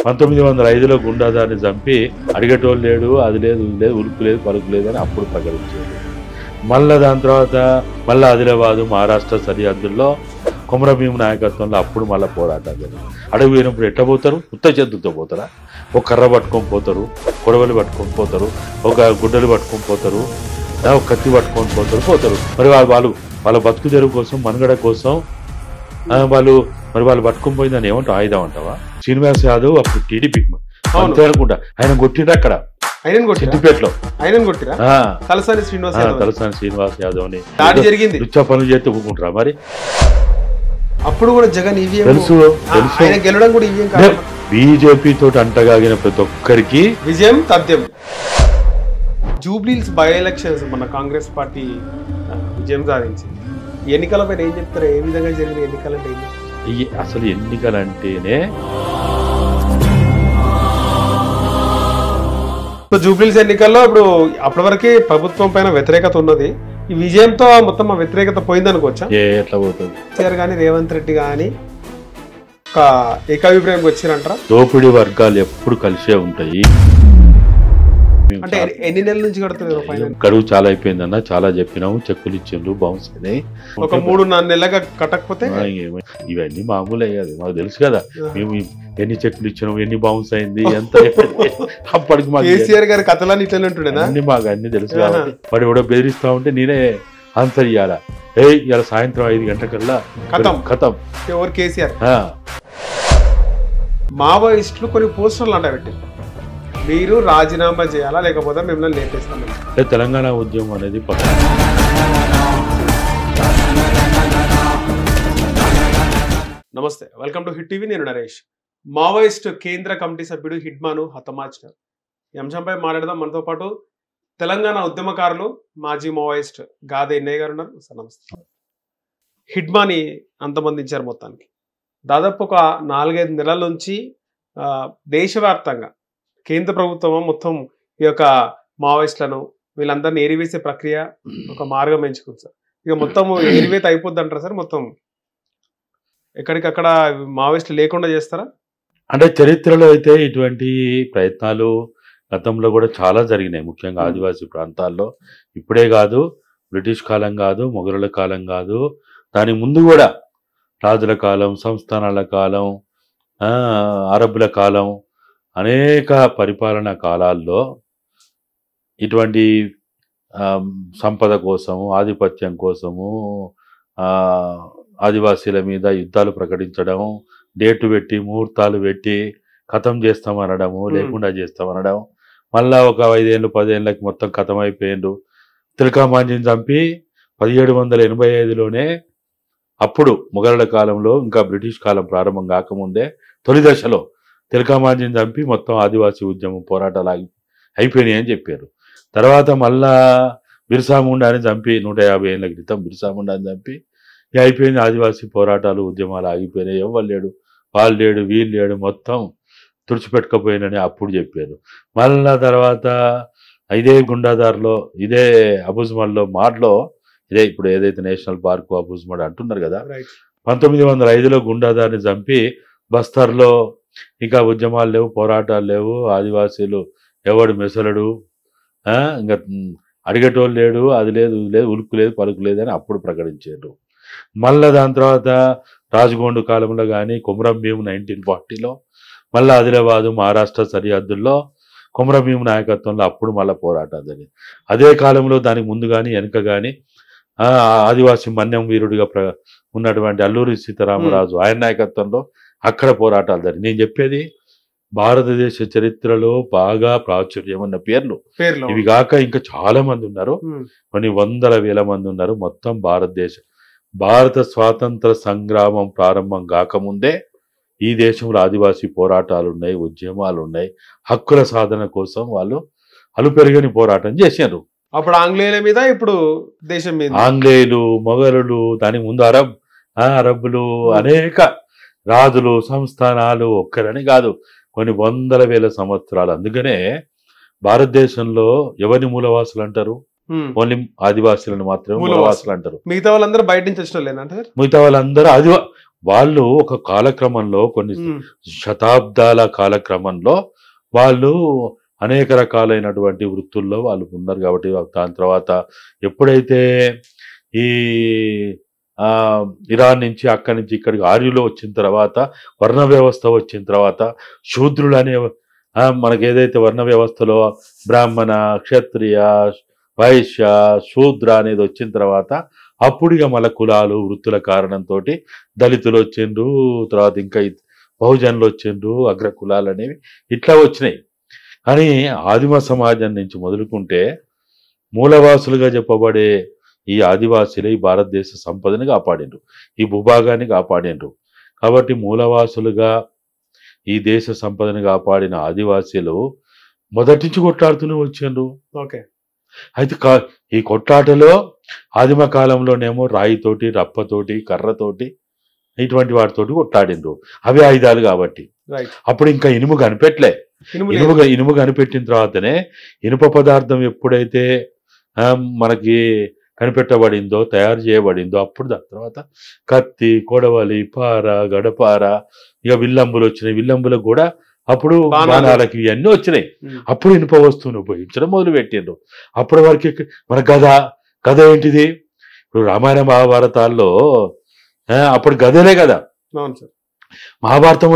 1905లో గుండాదాన్ని చంపి అడిగేటోళ్ళు లేడు, అది లేదు, ఇది లేదు, ఉలుపు లేదు, పలుకు లేదు అని అప్పుడు ప్రకటించాడు. మళ్ళీ దాని తర్వాత మళ్ళీ ఆదిలాబాదు మహారాష్ట్ర సరిహద్దుల్లో కొమరభీం నాయకత్వంలో అప్పుడు మళ్ళీ పోరాటాలు. అడవి పోయినప్పుడు ఎట్లా పోతారు? ఉత్త చేతులతో పోతారా? ఒక కర్ర పట్టుకొని పోతారు, కొడవలు పట్టుకొని పోతారు, ఒక గుడ్డలు పట్టుకొని పోతారు, ఒక కత్తి పట్టుకొని పోతారు. మరి వాళ్ళ బతుకు తెరువు కోసం, మనుగడ కోసం వాళ్ళు పట్టుకొని పోయిందని ఏమంటావు? ఆయుధం అంటావా? శ్రీనివాస్ యాదవ్ అప్పుడు టీడీపీ అంతే అనుకుంటా, ఆయన కొట్టిండ్రు అక్కడ సిద్దిపేటలో. తలసాని శ్రీనివాస్ యాదవ్ ని జరిగింది. రుచా పనులు చేస్తే ఒప్పుకుంటారా? మరి అప్పుడు కూడా జగన్ తెలుసు గెలవడం కూడా ఈవీఎం కాదు. బీజేపీ తోటి అంటగాగిన ప్రతి ఒక్కరికి విజయం తథ్యం. జూబ్లీహిల్స్ బై ఎలక్షన్స్ మన కాంగ్రెస్ పార్టీ విజయం సాధించింది. ఎన్నికలపై ఏం చెప్తారు? ఏ విధంగా జరిగిన ఎన్నికలంటే అసలు ఎన్నికలంటేనే జూబ్లీహిల్స్ ఎన్నికల్లో ఇప్పుడు అప్పటి వరకే ప్రభుత్వం పైన వ్యతిరేకత ఉన్నది. ఈ విజయంతో మొత్తం ఆ వ్యతిరేకత పోయిందనుకోవచ్చా? ఎట్లా పోతుంది? కేసీఆర్ కానీ రేవంత్ రెడ్డి కానీ ఒక ఏకాభిప్రాయంకి వచ్చిరంటారా? దోపిడీ వర్గాలు ఎప్పుడు కలిసే ఉంటాయి. అంటే ఎన్ని నెలల నుంచి కడుతున్నారు? గడువు చాలా అయిపోయిందన్న, చాలా చెప్పినాము, చెక్కులు ఇచ్చిండ్రు, బౌన్స్ అయినాయి. ఒక 3-4 నెలలుగా కట్టకపోతే ఇవన్నీ మామూలే కదా, మాకు తెలుసు కదా. మేము ఎన్ని చెక్కులు ఇచ్చినాము, ఎన్ని బౌన్స్ అయింది, ఎంత అప్పటికి మాకు కేసీఆర్ గారి కథలన్నీ ఇట్లా ఉంటుండేనా? అన్ని మాకు అన్ని తెలుసు కాబట్టి వాడు ఎవడో బెదిరిస్తా ఉంటే నేనే ఆన్సర్ ఇవ్వాలా. ఇలా సాయంత్రం 5 గంటలకల్లా కథం. ఎవరు? కేసీఆర్. మావోయిస్టులు కొన్ని పోస్టర్లు అంట పెట్టారు, మీరు రాజీనామా చేయాలా లేకపోతే మిమ్మల్ని లేపేస్తాం. తెలంగాణ ఉద్యమం అనేది నమస్తే, వెల్కమ్ టు హిట్ టీవీ. నేను నరేష్. మావోయిస్ట్ కేంద్ర కమిటీ సభ్యుడు హిడ్మాను హతమార్చారు. ఈ అంశంపై మాట్లాడదాం. మనతో పాటు తెలంగాణ ఉద్యమకారులు, మాజీ మావోయిస్ట్ గాదే ఎన్నయ్య గారు ఉన్నారు. సార్ నమస్తే. హిడ్మాని అంతమందించారు. మొత్తానికి దాదాపు ఒక 4-5 నెలల నుంచి దేశవ్యాప్తంగా కేంద్ర ప్రభుత్వం మొత్తం ఈ యొక్క మావోయిస్టులను వీళ్ళందరినీ ఏరివేసే ప్రక్రియ ఒక మార్గం ఎంచుకుంది సార్. ఇక మొత్తం ఏరివేత అయిపోద్ది అంటారా సార్? మొత్తం ఎక్కడికక్కడ మావోయిస్టులు లేకుండా చేస్తారా? అంటే చరిత్రలో అయితే ఇటువంటి ప్రయత్నాలు గతంలో కూడా చాలా జరిగినాయి, ముఖ్యంగా ఆదివాసీ ప్రాంతాల్లో. ఇప్పుడే కాదు, బ్రిటిష్ కాలం కాదు, మొఘలుల కాలం కాదు, దాని ముందు కూడా రాజుల కాలం, సంస్థానాల కాలం, అరబ్బుల కాలం, అనేక పరిపాలనా కాలాల్లో ఇటువంటి సంపద కోసము, ఆధిపత్యం కోసము, ఆదివాసీల మీద యుద్ధాలు ప్రకటించడం, డేటు పెట్టి ముహూర్తాలు పెట్టి ఖతం చేస్తామనడము, లేకుండా చేస్తామనడం, మళ్ళా ఒక 5 ఏళ్ళు 10 ఏళ్ళకి మొత్తం ఖతం అయిపోయిండు. తిలకామాంజిని చంపి 1785లోనే, అప్పుడు మొఘలుల కాలంలో, ఇంకా బ్రిటిష్ కాలం ప్రారంభం కాకముందే తొలి దశలో తిలకామాంజిని చంపి మొత్తం ఆదివాసీ ఉద్యమం పోరాటాలు అయిపోయినాయి అని చెప్పారు. తర్వాత మళ్ళా బిర్సా ముండాని చంపి 150 ఏళ్ళ క్రితం బిర్సా ముండాని చంపి అయిపోయింది, ఆదివాసీ పోరాటాలు ఉద్యమాలు ఆగిపోయినాయి, ఎవరు లేడు, వాళ్ళు లేడు, వీళ్ళు లేడు, మొత్తం తుడిచిపెట్టుకపోయినని అప్పుడు చెప్పారు. మళ్ళా తర్వాత ఇదే గుండాదార్లో, ఇదే అబుజ్మల్లో, మాడ్లో, ఇదే ఇప్పుడు ఏదైతే నేషనల్ పార్కు అబుజ్మడ్ అంటున్నారు కదా, 1905లో గుండాదార్ని చంపి బస్తర్లో ఇంకా ఉద్యమాలు లేవు, పోరాటాలు లేవు, ఆదివాసీలు ఎవడు మెసలడు, ఇంకా అడిగేటోళ్ళు లేడు, అది లేదు, ఇది లేదు, ఉలుపు లేదు, పలుకు లేదు అని అప్పుడు ప్రకటించారు. మళ్ళా దాని తర్వాత రాజగోండు కాలంలో కానీ, కొమరంభీం 1940లో, మళ్ళీ ఆదిలాబాదు మహారాష్ట్ర సరిహద్దుల్లో కొమరంభీం నాయకత్వంలో అప్పుడు మళ్ళీ పోరాటాలు జరిగింది. అదే కాలంలో దానికి ముందు కానీ వెనుక కానీ ఆదివాసీ మన్యం వీరుడిగా ఉన్నటువంటి అల్లూరి సీతారామరాజు, ఆయన నాయకత్వంలో అక్కడ పోరాటాలు జరిగింది. నేను చెప్పేది భారతదేశ చరిత్రలో బాగా ప్రాచుర్యం ఉన్న పేర్లు ఇవి కాక ఇంకా చాలా మంది ఉన్నారు, కొన్ని 100,000 మంది ఉన్నారు. మొత్తం భారత స్వాతంత్ర సంగ్రామం ప్రారంభం కాకముందే ఈ దేశంలో ఆదివాసీ పోరాటాలు ఉన్నాయి, ఉద్యమాలు ఉన్నాయి. హక్కుల సాధన కోసం వాళ్ళు అలుపెరగని పోరాటం చేశారు. అప్పుడు ఆంగ్లేయుల మీద, ఇప్పుడు దేశం మీద ఆంగ్లేయులు, మొఘలులు, దానికి ముందు అరబ్బులు, అనేక రాజులు, సంస్థానాలు, ఒక్కరని కాదు, కొన్ని 100,000 సంవత్సరాలు. అందుకనే భారతదేశంలో ఎవరిని మూలవాసులు అంటారు? ఓన్లీ ఆదివాసీలను మాత్రమే మూలవాసులు అంటారు. మిగతా వాళ్ళందరూ బయట నుంచి వచ్చిన వాళ్ళేనంటారు. మిగతా వాళ్ళందరూ వాళ్ళు ఒక కాలక్రమంలో కొన్ని ఉమ్, శతాబ్దాల కాలక్రమంలో వాళ్ళు అనేక రకాలైనటువంటి వృత్తుల్లో వాళ్ళు ఉన్నారు కాబట్టి దాని తర్వాత ఎప్పుడైతే ఈ ఆ ఇరాన్ నుంచి అక్కడి నుంచి ఇక్కడికి ఆర్యులు వచ్చిన తర్వాత వర్ణ వ్యవస్థ వచ్చిన తర్వాత శూద్రులు అనే మనకి ఏదైతే వర్ణ వ్యవస్థలో బ్రాహ్మణ క్షత్రియ వైశ్య శూద్ర అనేది వచ్చిన తర్వాత అప్పుడు ఇక మళ్ళీ కులాలు వృత్తుల కారణంతో దళితులు వచ్చిండ్రు, తర్వాత ఇంకా బహుజనులు వచ్చిండ్రు, అగ్ర కులాలు అనేవి ఇట్లా వచ్చినాయి. కానీ ఆదిమ సమాజం నుంచి మొదలుకుంటే మూలవాసులుగా చెప్పబడే ఈ ఆదివాసీలు ఈ భారతదేశ సంపదని కాపాడిండ్రు, ఈ భూభాగాన్ని కాపాడిండ్రు. కాబట్టి మూలవాసులుగా ఈ దేశ సంపదని కాపాడిన ఆదివాసీలు మొదటి నుంచి కొట్లాడుతూనే వచ్చిండ్రు. ఓకే. అయితే ఈ కొట్లాటలో ఆదిమ కాలంలోనేమో రాయితోటి రప్పతోటి కర్రతోటి ఇటువంటి వాటితోటి కొట్లాడిండ్రు, అవి ఆయుధాలు కాబట్టి. రైట్. అప్పుడు ఇంకా ఇనుము కనిపెట్టలే. ఇనుము కనిపెట్టిన తర్వాతనే ఇనుప పదార్థం ఎప్పుడైతే మనకి కనిపెట్టబడిందో తయారు చేయబడిందో అప్పుడు దాని తర్వాత కత్తి కొడవలి పార గడపార ఇక విల్లంబులు వచ్చినాయి. విల్లంబులకు కూడా అప్పుడు బాణాలకి ఇవన్నీ వచ్చినాయి. అప్పుడు ఇనుప వస్తువును ఉపయోగించడం మొదలు పెట్టిండ్రు. అప్పటి వరకు మన గద ఏంటిది? ఇప్పుడు రామాయణ మహాభారతాల్లో అప్పుడు గదలే కదా. మహాభారతం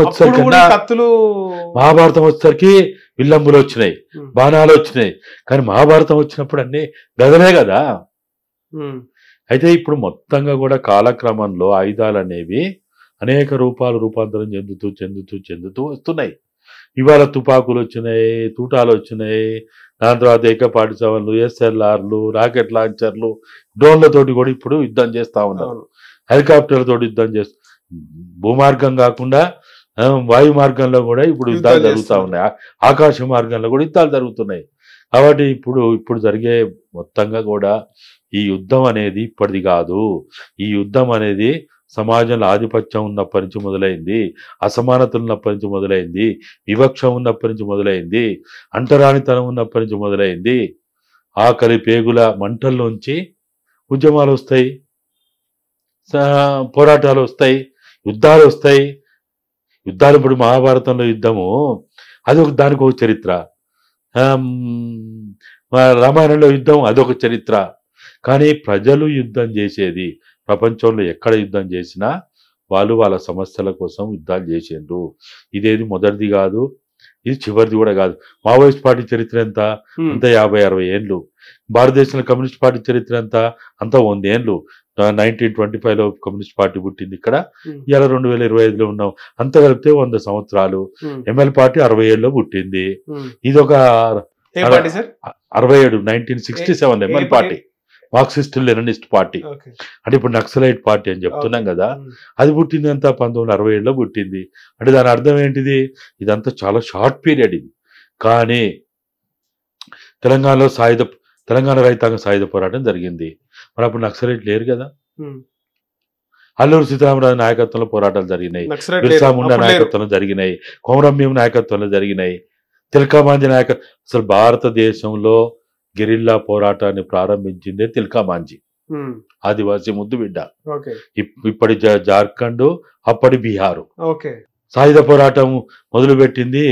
వచ్చేసరికి విల్లంబులు వచ్చినాయి, బాణాలు వచ్చినాయి. కానీ మహాభారతం వచ్చినప్పుడు అన్ని గదలే కదా. అయితే ఇప్పుడు మొత్తంగా కూడా కాలక్రమంలో ఆయుధాలు అనేవి అనేక రూపాంతరం చెందుతూ వస్తున్నాయి. ఇవాళ తుపాకులు వచ్చినాయి, తూటాలు వచ్చినాయి, దాని తర్వాత ఏకపాటి సవన్లు, SLRలు, రాకెట్ లాంచర్లు, డ్రోన్లతోటి కూడా ఇప్పుడు యుద్ధం చేస్తా ఉన్నారు. హెలికాప్టర్లతోటి యుద్ధం చేస్తూ భూమార్గం కాకుండా వాయు మార్గంలో కూడా ఇప్పుడు యుద్ధాలు జరుగుతూ ఉన్నాయి, ఆకాశ మార్గంలో కూడా యుద్ధాలు జరుగుతున్నాయి. కాబట్టి ఇప్పుడు జరిగే మొత్తంగా కూడా ఈ యుద్ధం అనేది ఇప్పటిది కాదు. ఈ యుద్ధం అనేది సమాజంలో ఆధిపత్యం ఉన్నప్పటి నుంచి మొదలైంది, అసమానతలు ఉన్నప్పటి నుంచి మొదలైంది, వివక్ష ఉన్నప్పటి నుంచి మొదలైంది, అంటరానితనం ఉన్నప్పటి నుంచి మొదలైంది. ఆకలి పేగుల మంటల్లోంచి ఉద్యమాలు వస్తాయి, పోరాటాలు వస్తాయి, యుద్ధాలు వస్తాయి. యుద్ధాలు ఇప్పుడు మహాభారతంలో యుద్ధము అది దానికి ఒక చరిత్ర, రామాయణంలో యుద్ధం అదొక చరిత్ర. కానీ ప్రజలు యుద్ధం చేసేది ప్రపంచంలో ఎక్కడ యుద్ధం చేసినా వాళ్ళు వాళ్ళ సమస్యల కోసం యుద్ధాలు చేసిండ్రు. ఇదేది మొదటిది కాదు, ఇది చివరిది కూడా కాదు. మావోయిస్ట్ పార్టీ చరిత్ర ఎంత? అంత 50-60 ఏళ్ళు. భారతదేశంలో కమ్యూనిస్ట్ పార్టీ చరిత్ర ఎంత? అంత 100 ఏళ్ళు. 1925లో కమ్యూనిస్ట్ పార్టీ పుట్టింది ఇక్కడ, ఇలా 2025లో ఉన్నాం. అంత కలిపితే 100 సంవత్సరాలు. ఎంఎల్ పార్టీ 60 ఏళ్ళలో పుట్టింది. ఇదొక 67 1967 ML party, Marxist Leninist party. అంటే ఇప్పుడు నక్సలైట్ పార్టీ అని చెప్తున్నాం కదా, అది పుట్టింది అంతా 1967లో పుట్టింది. అంటే దాని అర్థం ఏంటిది? ఇదంతా చాలా షార్ట్ పీరియడ్ ఇది. కానీ తెలంగాణలో తెలంగాణ రైతాంగ సాయుధ పోరాటం జరిగింది. మరి అప్పుడు నక్సలైట్ లేరు కదా. అల్లూరు సీతారామరాజు నాయకత్వంలో పోరాటాలు జరిగినాయి, బిర్సా ముండా నాయకత్వంలో జరిగినాయి, కొమరంభీం నాయకత్వంలో జరిగినాయి, తిలకామాంజీ అసలు భారతదేశంలో గెరిల్లా పోరాటాన్ని ప్రారంభించిందే తిలకామాంజీ, ఆదివాసీ ముద్దు బిడ్డ. ఇప్పటి జార్ఖండ్, అప్పటి బీహారు. సాయుధ పోరాటం మొదలుపెట్టింది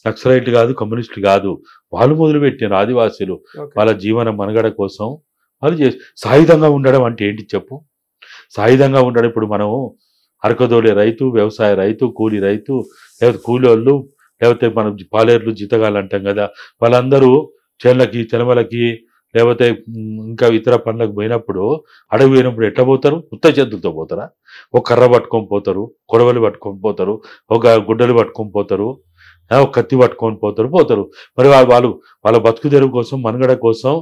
నక్సలైట్ కాదు, కమ్యూనిస్టులు కాదు, వాళ్ళు మొదలుపెట్టారు. ఆదివాసీలు వాళ్ళ జీవన మనుగడ కోసం వాళ్ళు సాయుధంగా ఉండడం అంటే ఏంటి చెప్పు? సాయుధంగా ఉండడం ఇప్పుడు మనము అరకదోలే రైతు, వ్యవసాయ రైతు, కూలి రైతు, లేకపోతే కూలోళ్ళు, లేకపోతే మనం పాలేర్లు, జీతగాళ్ళు అంటాం కదా, వాళ్ళందరూ చేళ్ళకి చెలమలకి లేకపోతే ఇంకా ఇతర పనులకు పోయినప్పుడు, అడవి పోయినప్పుడు ఎట్లా పోతారు? ఉత్త చేతులతో పోతారా? ఒక కర్ర పట్టుకొని పోతారు, కొడవలు పట్టుకొని పోతారు, ఒక గుడ్డలు పట్టుకొని పోతారు, ఒక కత్తి పట్టుకొని పోతారు. మరి వాళ్ళ బతుకు తెరువు కోసం, మనుగడ కోసం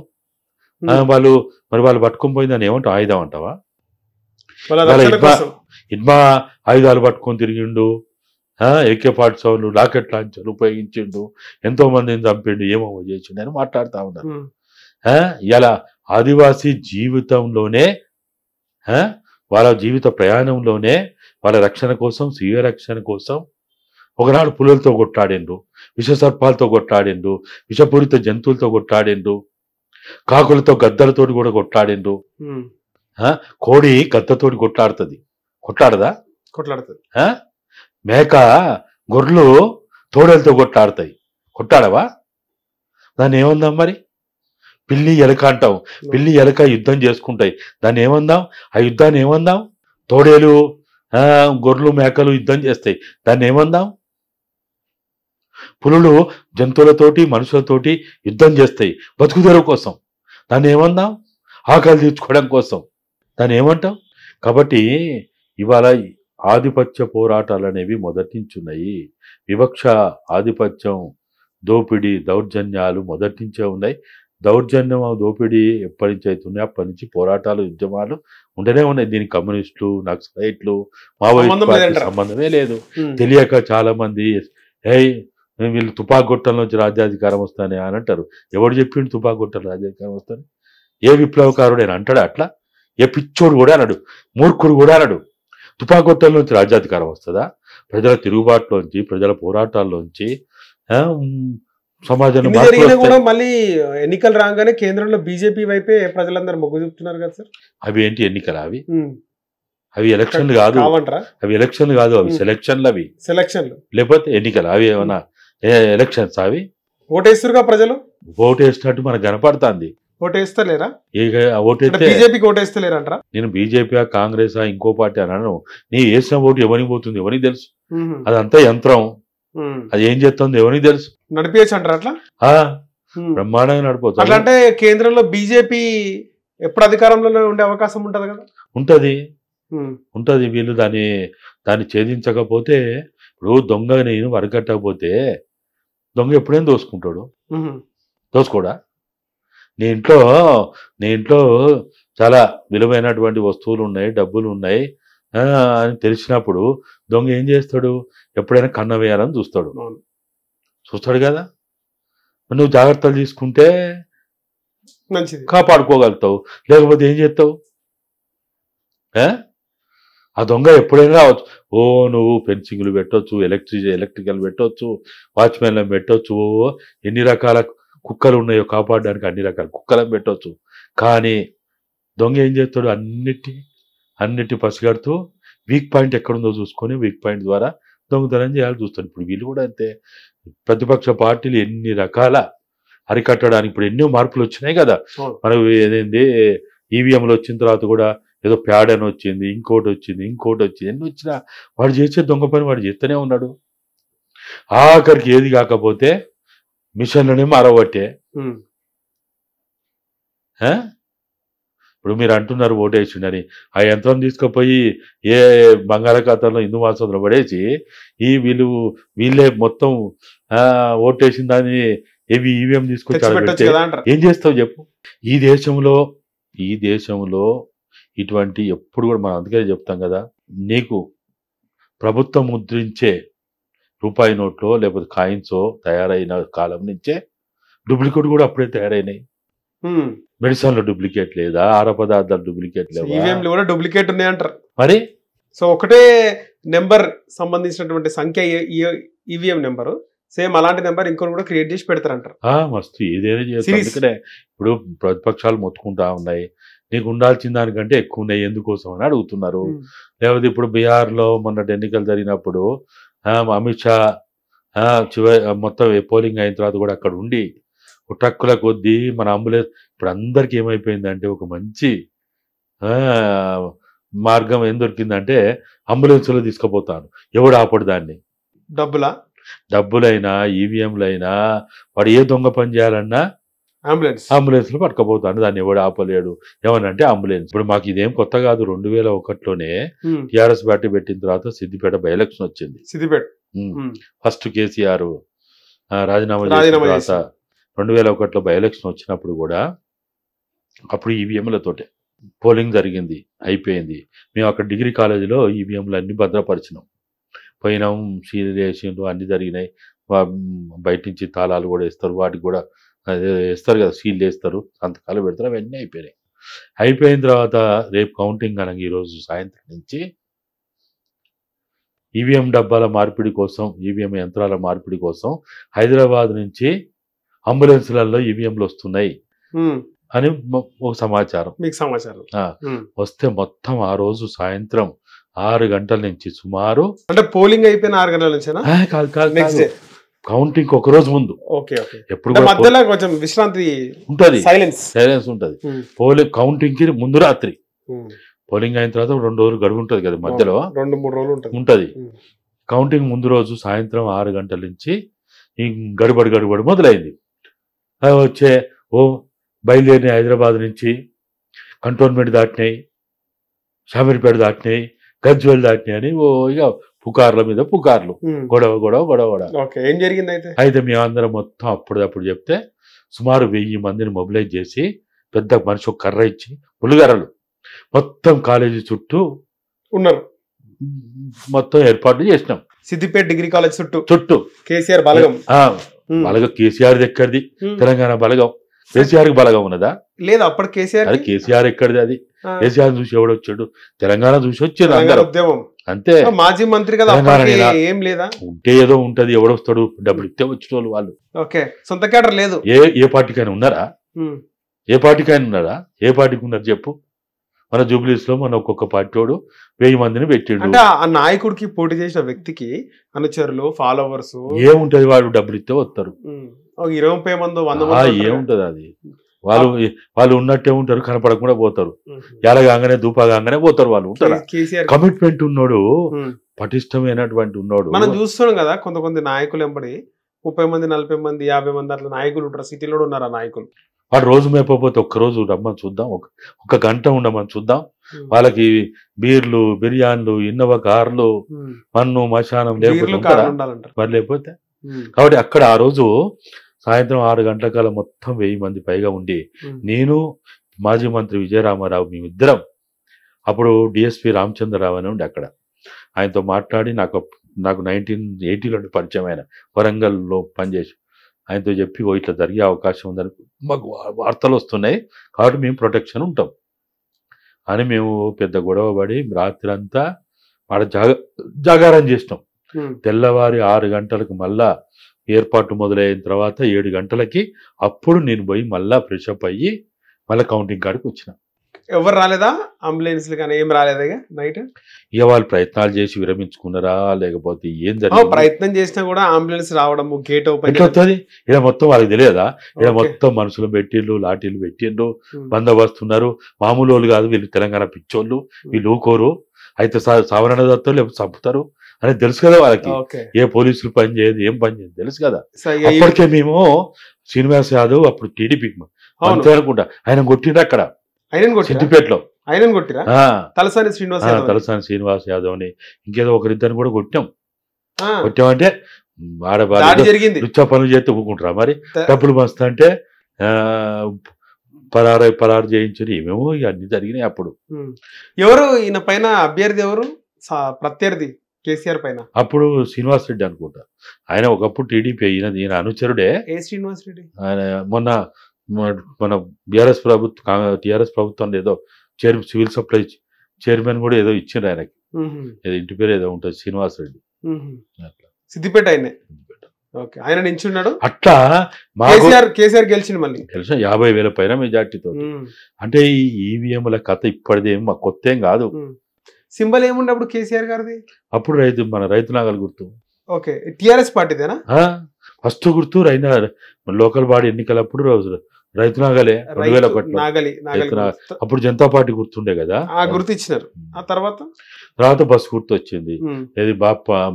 వాళ్ళు పట్టుకొని పోయిందని ఏమంటావు? ఆయుధం అంటావా? ఇడ్మా ఆయుధాలు పట్టుకొని తిరిగిండు, AK-47 రాకెట్ లాంచర్లు ఉపయోగించిండు, ఎంతో మందిని చంపిండు, ఏమో చేసిండు అని మాట్లాడుతూ ఉన్నారు. ఇలా ఆదివాసీ జీవితంలోనే, వాళ్ళ జీవిత ప్రయాణంలోనే వాళ్ళ రక్షణ కోసం, స్వీయ రక్షణ కోసం ఒకనాడు పులులతో కొట్లాడిండ్రు, విష సర్పాలతో కొట్లాడిండ్రు, విషపూరిత జంతువులతో కొట్లాడిండ్రు, కాకులతో గద్దలతో కూడా కొట్లాడిండ్రు. కోడి గద్దతోటి కొట్లాడుతుంది, కొట్లాడదా? కొట్లాడుతుంది. ఆ? మేక గొర్రెలు తోడేలతో కొట్లాడతాయి, కొట్టాడవా? దాన్ని ఏమందాం మరి? పిల్లి ఎలక అంటాం, పిల్లి ఎలక యుద్ధం చేసుకుంటాయి, దాన్ని ఏమందాం? ఆ యుద్ధాన్ని ఏమందాం? తోడేలు గొర్రెలు మేకలు యుద్ధం చేస్తాయి, దాన్ని ఏమందాం? పులులు జంతువులతోటి మనుషులతోటి యుద్ధం చేస్తాయి బతుకుదెరువు కోసం, దాన్ని ఏమందాం? ఆకలి తీర్చుకోవడం కోసం, దాన్ని ఏమంటాం? కాబట్టి ఇవాళ ఆధిపత్య పోరాటాలు అనేవి మొదటి నుంచి ఉన్నాయి. వివక్ష, ఆధిపత్యం, దోపిడీ, దౌర్జన్యాలు మొదటి నుంచే ఉన్నాయి. దౌర్జన్యం, దోపిడీ ఎప్పటి నుంచి అవుతున్నాయి అప్పటి నుంచి పోరాటాలు, ఉద్యమాలు ఉంటూనే ఉన్నాయి. దీనికి కమ్యూనిస్టులు, నక్సలైట్లు, మావోయిస్టు సంబంధమే లేదు. తెలియక చాలా మంది వీళ్ళు తుపాగొట్టల నుంచి రాజ్యాధికారం వస్తానే అని అంటారు. ఎవడు చెప్పిండు తుపాగొట్టల రాజ్యాధికారం వస్తాను? ఏ విప్లవకారుడైనా అంటాడు అట్లా? ఏ పిచ్చోడు కూడా అనడు, మూర్ఖుడు కూడా అనడు. తుపాగొట్టల నుంచి రాజ్యాధికారం వస్తుందా? ప్రజల తిరుగుబాటులోంచి, ప్రజల పోరాటాల్లోంచి సమాజంలో కూడా మళ్ళీ ఎన్నికలు రాగానే కేంద్రంలో బీజేపీ వైపే ప్రజలందరూ మొగ్గు చూపుతున్నారు కదా సార్. అవి ఏంటి ఎన్నికలు? అవి ఎలక్షన్లు కాదు, అవి ఎలక్షన్లు కాదు, అవి సెలక్షన్లు. అవి సెలక్షన్లు లేకపోతే ఎన్నికలు. అవి ఏమన్నా ఎలక్షన్స్? అవి ఓటేస్తురుగా ప్రజలు. ఓటేసినట్టు మనకు కనపడుతుంది. ఓటేస్తలేరా? ఓటేస్తే బీజేపీకి ఓటేస్తలేరంటారా? నేను బీజేపీ, కాంగ్రెస్, ఇంకో పార్టీ అన్నాను. నీ వేసిన ఓటు ఎవరికి పోతుంది ఎవరికి తెలుసు? అదంతా యంత్రం, అది ఏం చేస్తుంది ఎవరికి తెలుసు? నడిపేయచ్చు అంటారు అట్లా? బ్రహ్మాండంగా నడిపోతుంది. అట్లా అంటే కేంద్రంలో బీజేపీ ఎప్పుడు అధికారంలో ఉండే అవకాశం ఉంటది కదా? ఉంటది. వీళ్ళు దాన్ని ఛేదించకపోతే, ఇప్పుడు దొంగ నేను వరకట్టకపోతే దొంగ ఎప్పుడైనా దోసుకుంటాడు. దోసుకోడా? నీ ఇంట్లో చాలా విలువైనటువంటి వస్తువులు ఉన్నాయి, డబ్బులు ఉన్నాయి అని తెలిసినప్పుడు దొంగ ఏం చేస్తాడు? ఎప్పుడైనా కన్న వేయాలని చూస్తాడు కదా. నువ్వు జాగ్రత్తలు తీసుకుంటే మంచిది, కాపాడుకోగలుగుతావు. లేకపోతే ఏం చేస్తావు? ఆ దొంగ ఎప్పుడైనా రావచ్చు. నువ్వు ఫెన్సింగ్లు పెట్టవచ్చు, ఎలక్ట్రికల్ పెట్టవచ్చు, వాచ్మెన్లను పెట్టవచ్చు, ఎన్ని రకాల కుక్కలు ఉన్నాయో కాపాడడానికి అన్ని రకాల కుక్కలను పెట్టవచ్చు. కానీ దొంగ ఏం చేస్తాడు? అన్నిటి పసిగడుతూ వీక్ పాయింట్ ఎక్కడుందో చూసుకొని వీక్ పాయింట్ ద్వారా దొంగతనం చేయాలని చూస్తాడు. ఇప్పుడు వీళ్ళు కూడా అంతే. ప్రతిపక్ష పార్టీలు ఎన్ని రకాల అరికట్టడానికి ఇప్పుడు ఎన్నో మార్పులు వచ్చినాయి కదా. మనకు ఏదైంది ఈవీఎంలు వచ్చిన తర్వాత కూడా ఏదో ప్యాడ్ అని వచ్చింది, ఇంకోటి వచ్చింది. ఎన్ని వచ్చినా వాడు చేసే దొంగ పని వాడు చేస్తూనే ఉన్నాడు. ఆఖరికి ఏది కాకపోతే మిషన్లనే మారబట్టే. ఇప్పుడు మీరు అంటున్నారు ఓటేసిండని, ఆ యంత్రం తీసుకుపోయి ఏ బంగాళాఖాతంలో హిందూ మహాసముద్రం పడేసి వీళ్ళే మొత్తం ఓటేసిన దాన్ని ఈవీఎం తీసుకొచ్చి ఏం చేస్తావు చెప్పు? ఈ దేశంలో ఇటువంటి ఎప్పుడు కూడా మనం అందుకే చెప్తాం కదా, నీకు ప్రభుత్వం ముద్రించే రూపాయి నోట్లో లేకపోతే కాయిన్సో తయారైన కాలం నుంచే డూప్లికేట్ కూడా అప్పుడే తయారైనాయి. మెడిసిన్లో డూప్లికేట్ లేదా? ఆహార పదార్థాలు డూప్లికేట్ లేదా? ఈవీఎంలు కూడా డూప్లికేట్ ఉన్నాయంటారు మరి. సో ఒకటే నెంబర్ సంబంధించినటువంటి సంఖ్య ఈవీఎం నెంబరు, సేమ్ అలాంటి నెంబర్ ఇంకొకరు కూడా క్రియేట్ చేసి పెడతారంటారు. మస్తు ఏదైనా చేస్తారు. ఇప్పుడు ప్రతిపక్షాలు మొత్తుకుంటా ఉన్నాయి, నీకు ఉండాల్సిన దానికంటే ఎక్కువ ఉన్నాయి ఎందుకోసం అని అడుగుతున్నారు. లేకపోతే ఇప్పుడు బీహార్లో మొన్నటి ఎన్నికలు జరిగినప్పుడు అమిత్ షా మొత్తం పోలింగ్ అయిన తర్వాత కూడా అక్కడ ఉండి ట్రక్కుల కొద్దీ మన అంబులెన్స్, ఇప్పుడు అందరికి ఏమైపోయిందంటే ఒక మంచి మార్గం ఏం దొరికిందంటే అంబులెన్స్లో తీసుకుపోతాను. ఎవడు ఆపడు దాన్ని? డబ్బులైనా ఈవీఎంలైనా వాడు ఏ దొంగ పని చేయాలన్నా అంబులెన్స్ లో పట్టుకపోతాను. దాన్ని ఎవడు ఆపలేడు. ఏమనంటే అంబులెన్స్. ఇప్పుడు మాకు ఇదేం కొత్త కాదు. 2001లోనే టీఆర్ఎస్ పార్టీ పెట్టిన తర్వాత సిద్దిపేట బై ఎలక్షన్ వచ్చింది. ఫస్ట్ కేసీఆర్ రాజీనామా చేసిన తర్వాత 2001లో బై ఎలక్షన్ వచ్చినప్పుడు కూడా అప్పుడు ఈవీఎంలతోటే పోలింగ్ జరిగింది, అయిపోయింది. మేము అక్కడ డిగ్రీ కాలేజీలో ఈవీఎంలు అన్ని భద్రపరిచినాం. పోయినాం, సీల్ వేసిండ్రు, అన్ని జరిగినాయి. బయట నుంచి తాళాలు కూడా వేస్తారు, వాటికి కూడా వేస్తారు కదా, సీల్ వేస్తారు, సంతకాలు పెడతారు, అవన్నీ అయిపోయినాయి. అయిపోయిన తర్వాత రేపు కౌంటింగ్ అనగా ఈరోజు సాయంత్రం నుంచి ఈవీఎం డబ్బాల మార్పిడి కోసం, ఈవీఎం యంత్రాల మార్పిడి కోసం హైదరాబాద్ నుంచి అంబులెన్స్లలో ఈవీఎంలు వస్తున్నాయి అని ఒక సమాచారం. మీకు సమాచారం వస్తే మొత్తం ఆ రోజు సాయంత్రం 6 గంటల నుంచి సుమారు అంటే పోలింగ్ అయిపోయిన 6 గంటల నుంచేనా? కాదు కాదు నెక్స్ట్ డే కౌంటింగ్ ఒక రోజు ముందు. Okay okay. ఎప్పుడు అంటే మధ్యలో కొంచెం విశ్రాంతి ఉంటది, సైలెన్స్ ఉంటది. పోలింగ్ కౌంటింగ్ కి ముందు రాత్రి, పోలింగ్ అయిన తర్వాత 2 రోజులు గడువు ఉంటది కదా మధ్యలో, 2-3 రోజులు ఉంటది. కౌంటింగ్ ముందు రోజు సాయంత్రం 6 గంటల నుంచి ఈ గడుబడి మొదలైంది. వచ్చే బయలుదేరిన హైదరాబాద్ నుంచి కంటోన్మెంట్ దాటినాయి, షామీర్పేట దాటినాయి, గజ్వేల్ దాటినాయి అని ఇక పుకార్ల మీద పుకార్లు, గొడవ. ఏం జరిగింది అయితే మేమందరం మొత్తం అప్పుడు చెప్తే సుమారు 1000 మందిని మొబిలైజ్ చేసి పెద్ద మనిషి ఒక కర్ర ఇచ్చి పులిగర్రలు మొత్తం కాలేజీ చుట్టూ ఉన్నారు, మొత్తం ఏర్పాట్లు చేసినాం. సిద్దిపేట డిగ్రీ కాలేజ్ చుట్టూ కేసీఆర్ బలగం. కేసీఆర్ ఎక్కడిది? తెలంగాణ బలగం. కేసీఆర్ కి బలగం ఉన్నదా? లేదు అప్పుడు కేసీఆర్. అది కేసీఆర్ ఎక్కడిది? అది కేసీఆర్ చూసి ఎవడొచ్చాడు? తెలంగాణ చూసి వచ్చారు ఉద్యమం అంతే. మాజీ మంత్రి కదా, ఏం లేదా? ఉంటే ఏదో ఉంటది, ఎవడొస్తాడు? డబ్బులు ఇస్తే వచ్చిన వాళ్ళు. ఓకే, సొంత కేడర్ లేదు. ఏ పార్టీకైనా ఉన్నారా? ఏ పార్టీకి ఉన్నారు చెప్పు? మన జూబ్లీస్ లో మన ఒక్కొక్క పార్టీ వాడు 1000 మందిని పెట్టిండు. అంటే ఆ నాయకుడికి పోటీ చేసిన వ్యక్తికి అనుచరులు, ఫాలోవర్స్ ఏముంటది? వాడు డబ్బులు ఇస్తే వస్తారు. 20 మంది 100 మంది ఏముంటది? అది వాళ్ళు ఉన్నట్టే ఉంటారు, కనపడకుండా పోతారు. ఎలాగానే దూపాగానే పోతారు వాళ్ళు. ఉంటారు. కమిట్మెంట్ ఉన్నోడు, పటిష్టమైనటువంటి ఉన్నోడు. మనం చూస్తున్నాం కదా కొంతమంది నాయకులు ఎంబడి 30 మంది 40 మంది 50 మంది అట్లా నాయకులు ఉంటారు. సిటీలో ఉన్నారు ఆ నాయకులు. వాడు రోజు మేకపోతే ఒక్కరోజు రమ్మని చూద్దాం, ఒక గంట ఉండమని చూద్దాం. వాళ్ళకి బీర్లు, బిర్యానీలు, ఇన్నోవా కార్లు, మన్ను మశానం మరి లేకపోతే. కాబట్టి అక్కడ ఆ రోజు సాయంత్రం 6 గంటల కాలం మొత్తం 1000 మంది పైగా ఉండి, నేను మాజీ మంత్రి విజయరామారావు మేమిద్దరం, అప్పుడు డిఎస్పి రామచంద్రరావు అని ఉండి అక్కడ, ఆయనతో మాట్లాడి నాకు 1980లో పరిచయం అయిన వరంగల్లో పనిచేసి ఆయనతో చెప్పి ఇట్లా జరిగే అవకాశం ఉందని మాకు వార్తలు వస్తున్నాయి, కాబట్టి మేము ప్రొటెక్షన్ ఉంటాం అని మేము పెద్ద గొడవ పడి రాత్రి అంతా ఆడ జాగారం చేసినాం. తెల్లవారి 6 గంటలకు మళ్ళా ఏర్పాటు మొదలైన తర్వాత 7 గంటలకి అప్పుడు నేను పోయి మళ్ళా ఫ్రెషప్ అయ్యి మళ్ళీ కౌంటింగ్ కాడికి వచ్చిన. ఎవరు రాలేదా? అంబులెన్స్ కానీ ఏం రాలేదా నైట్? ఇక వాళ్ళు ప్రయత్నాలు చేసి విరమించుకున్నారా లేకపోతే ఏం జరిగింది? ప్రయత్నం చేసినా కూడా అంబులెన్స్ రావడం, గేట్ ఓపెన్ అవుతుంది. ఇక్కడ మొత్తం వాళ్ళకి తెలియదా? ఇక్కడ మొత్తం మనుషులు పెట్టిండ్రు, లాఠీలు పెట్టిండ్రు, బందోబస్తున్నారు. మామూలు వాళ్ళు కాదు వీళ్ళు, తెలంగాణ పిచ్చోళ్ళు, వీళ్ళు ఊకోరు. అయితే సావరణ దత్తారు లేకపోతే చంపుతారు అని తెలుసు కదా వాళ్ళకి. ఏ పోలీసులు పని చేయదు, ఏం పని చేయదు తెలుసు కదా. అప్పటికే మేము శ్రీనివాస్ యాదవ్ అప్పుడు టీడీపీ అంతే అనుకుంటా, ఆయన కొట్టిండ్రు అక్కడ సిద్దిపేటలో. తలసాని శ్రీనివాస్ యాదవ్ ని ఇంకేదో ఒకరిద్దరిని కూడా కొట్టామంటే రుచా పనులు చేస్తే ఊరుకుంటారా? మరి డబ్బులు మస్తు అంటే పరారు చేయించని ఏమేమో అన్ని జరిగినాయి. అప్పుడు ఎవరు ఈయన పైన అభ్యర్థి, ఎవరు ప్రత్యర్థి కేసీఆర్ పైన? అప్పుడు శ్రీనివాస్ రెడ్డి అనుకుంటా. ఆయన ఒకప్పుడు టీడీపీ ఈయన అనుచరుడే. శ్రీనివాస్ రెడ్డి ఆయన మొన్న మన టిఆర్ఎస్ ప్రభుత్వం ఏదో సివిల్ సప్లై చైర్మన్ కూడా ఏదో ఇచ్చిండ్రు ఆయనకి, ఏదో ఇంటి పేరు ఏదో ఉంటుంది, శ్రీనివాస్ రెడ్డి. సిద్దిపేట ఆయనే. ఆయన నించున్నాడు. అట్లా కేసీఆర్ గెలిచింది, మళ్ళీ గెలిచిన 50,000 పైన మెజార్టీతో. అంటే ఈ ఈవీఎంల కథ ఇప్పటిదేం మా కొత్త ఏం కాదు. సింబల్ ఏముండే అప్పుడు కేసీఆర్ గారిది? అప్పుడు మన రైతు నాగలి గుర్తు. ఓకే, టిఆర్ఎస్ పార్టీదేనా ఫస్ట్ గుర్తు? లోకల్ బాడీ ఎన్నికలప్పుడు రైతు నాగలే 2001. అప్పుడు జనతా పార్టీ గుర్తుండే కదా, గుర్తు ఇచ్చినారు. ఆ తర్వాత బస్సు గుర్తు వచ్చింది. ఇది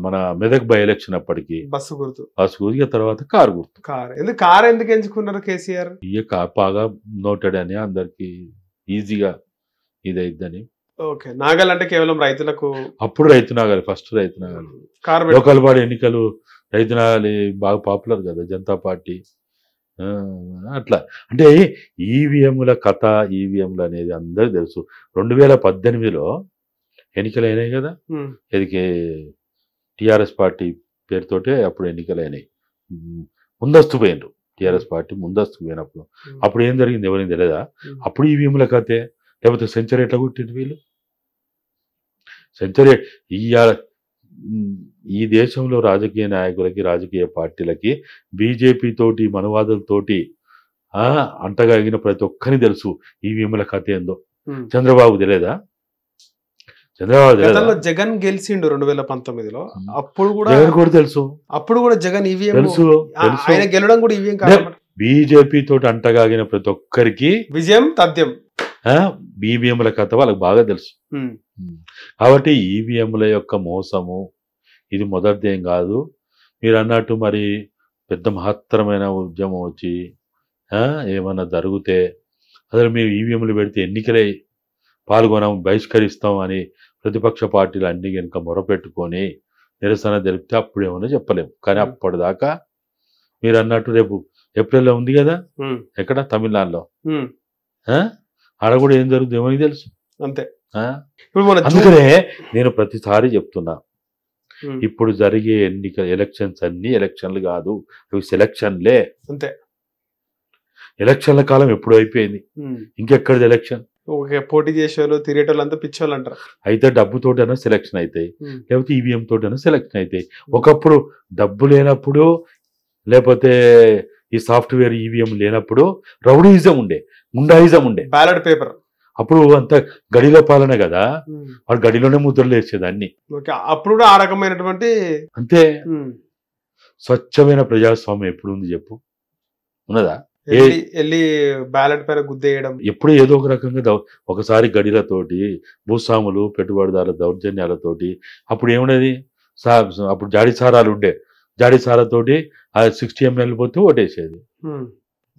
మన మెదక్ బై ఎలక్షన్ అప్పటికి బస్సు గుర్తు. ఇక తర్వాత కారు గుర్తు. కారు ఎందుకు ఎంచుకున్నారు కేసీఆర్? ఇక బాగా నోటెడ్ అని అందరికి ఈజీగా ఇదైద్దని. ఓకే, నాగల్ అంటే కేవలం రైతులకు. అప్పుడు రైతు నాగలి, ఫస్ట్ రైతు నాగలి. లోకల్ బాడీ ఎన్నికలు రైతు నాగలి బాగా పాపులర్ కదా జనతా పార్టీ. అట్లా అంటే ఈవీఎంల కథ, ఈవీఎంలు అనేది అందరికి తెలుసు. 2018లో ఎన్నికలు అయినాయి కదా, ఎదికే టిఆర్ఎస్ పార్టీ పేరుతోటే అప్పుడు ఎన్నికలు అయినాయి. ముందస్తు పోయినరు టిఆర్ఎస్ పార్టీ, ముందస్తు పోయినప్పుడు అప్పుడు ఏం జరిగింది ఎవరికి తెలియదా? అప్పుడు ఈవీఎంల కథే. లేకపోతే సెంచరీ ఎట్లా కొట్టిండ్రు వీళ్ళు? సెంచరీ ఈ దేశంలో రాజకీయ నాయకులకి, రాజకీయ పార్టీలకి, బీజేపీ తోటి, మనవాదులతోటి అంటగాగిన ప్రతి ఒక్కరిని తెలుసు ఈవీఎంల కథ ఏందో. చంద్రబాబు తెలియదా? చంద్రబాబు గతంలో జగన్ గెలిచిండు 2019లో. అప్పుడు జగన్ కూడా తెలుసు, కూడా జగన్ ఈవీఎం తెలుసు తెలుసు. ఆయన గెలవడం కూడా ఈవీఎం కాదు. బీజేపీ తోటి అంటగాగిన ప్రతి ఒక్కరికి విజయం తథ్యం. ఈవీఎంల కథ వాళ్ళకి బాగా తెలుసు. కాబట్టి ఈవీఎంల యొక్క మోసము ఇది మొదటిదేం కాదు. మీరు అన్నట్టు మరి పెద్ద మహత్తరమైన ఉద్యమం వచ్చి ఏమన్నా జరిగితే అసలు మేము ఈవీఎంలు పెడితే ఎన్నికలే పాల్గొనం, బహిష్కరిస్తాం అని ప్రతిపక్ష పార్టీలు అన్ని కనుక మొరపెట్టుకొని నిరసన జరిపితే అప్పుడు ఏమన్నా చెప్పలేము. కానీ అప్పటిదాకా మీరు అన్నట్టు రేపు ఏప్రిల్లో ఉంది కదా, ఎక్కడ తమిళనాడులో, ఆడ కూడా ఏం జరుగుతుంది ఏమని తెలుసు. అంతే. అందుకనే నేను ప్రతిసారి చెప్తున్నా, ఇప్పుడు జరిగే ఎలక్షన్స్ అన్ని ఎలక్షన్లు కాదు, అవి సెలక్షన్లే. అంతే. ఎలక్షన్ల కాలం ఎప్పుడు అయిపోయింది, ఇంకెక్కడిది ఎలక్షన్? పోటీ చేసేవాళ్ళు తిరిగేటోళ్ళు అంతా పిచ్చోళ్ళు అంటారు. అయితే డబ్బుతోటైనా సెలక్షన్ అవుతాయి, లేకపోతే ఈవీఎం తోటైనా సెలక్షన్ అవుతాయి. ఒకప్పుడు డబ్బు లేనప్పుడు, లేకపోతే ఈ సాఫ్ట్వేర్ ఈవీఎం లేనప్పుడు రౌడీయిజం ఉండే, గుండాయిజం ఉండే. బ్యాలెట్ పేపర్ అప్పుడు అంత గడిలో పాలన కదా, వాడు గడిలోనే ముద్రలు వేసేదాన్ని. అప్పుడు కూడా ఆ రకమైనటువంటి అంతే. స్వచ్ఛమైన ప్రజాస్వామ్యం ఎప్పుడు ఉంది చెప్పు, ఉన్నదా? వెళ్ళి బ్యాలెట్ పైన గుద్దేయడం ఎప్పుడు ఏదో ఒక రకంగా ఒకసారి గడిలతోటి, భూస్వాములు పెట్టుబడిదారుల దౌర్జన్యాలతోటి. అప్పుడు ఏమున్నది, అప్పుడు జాడి సారాలు ఉండే, జాడి సారాతోటి ఆ 60 ml పోతే ఓటేసేది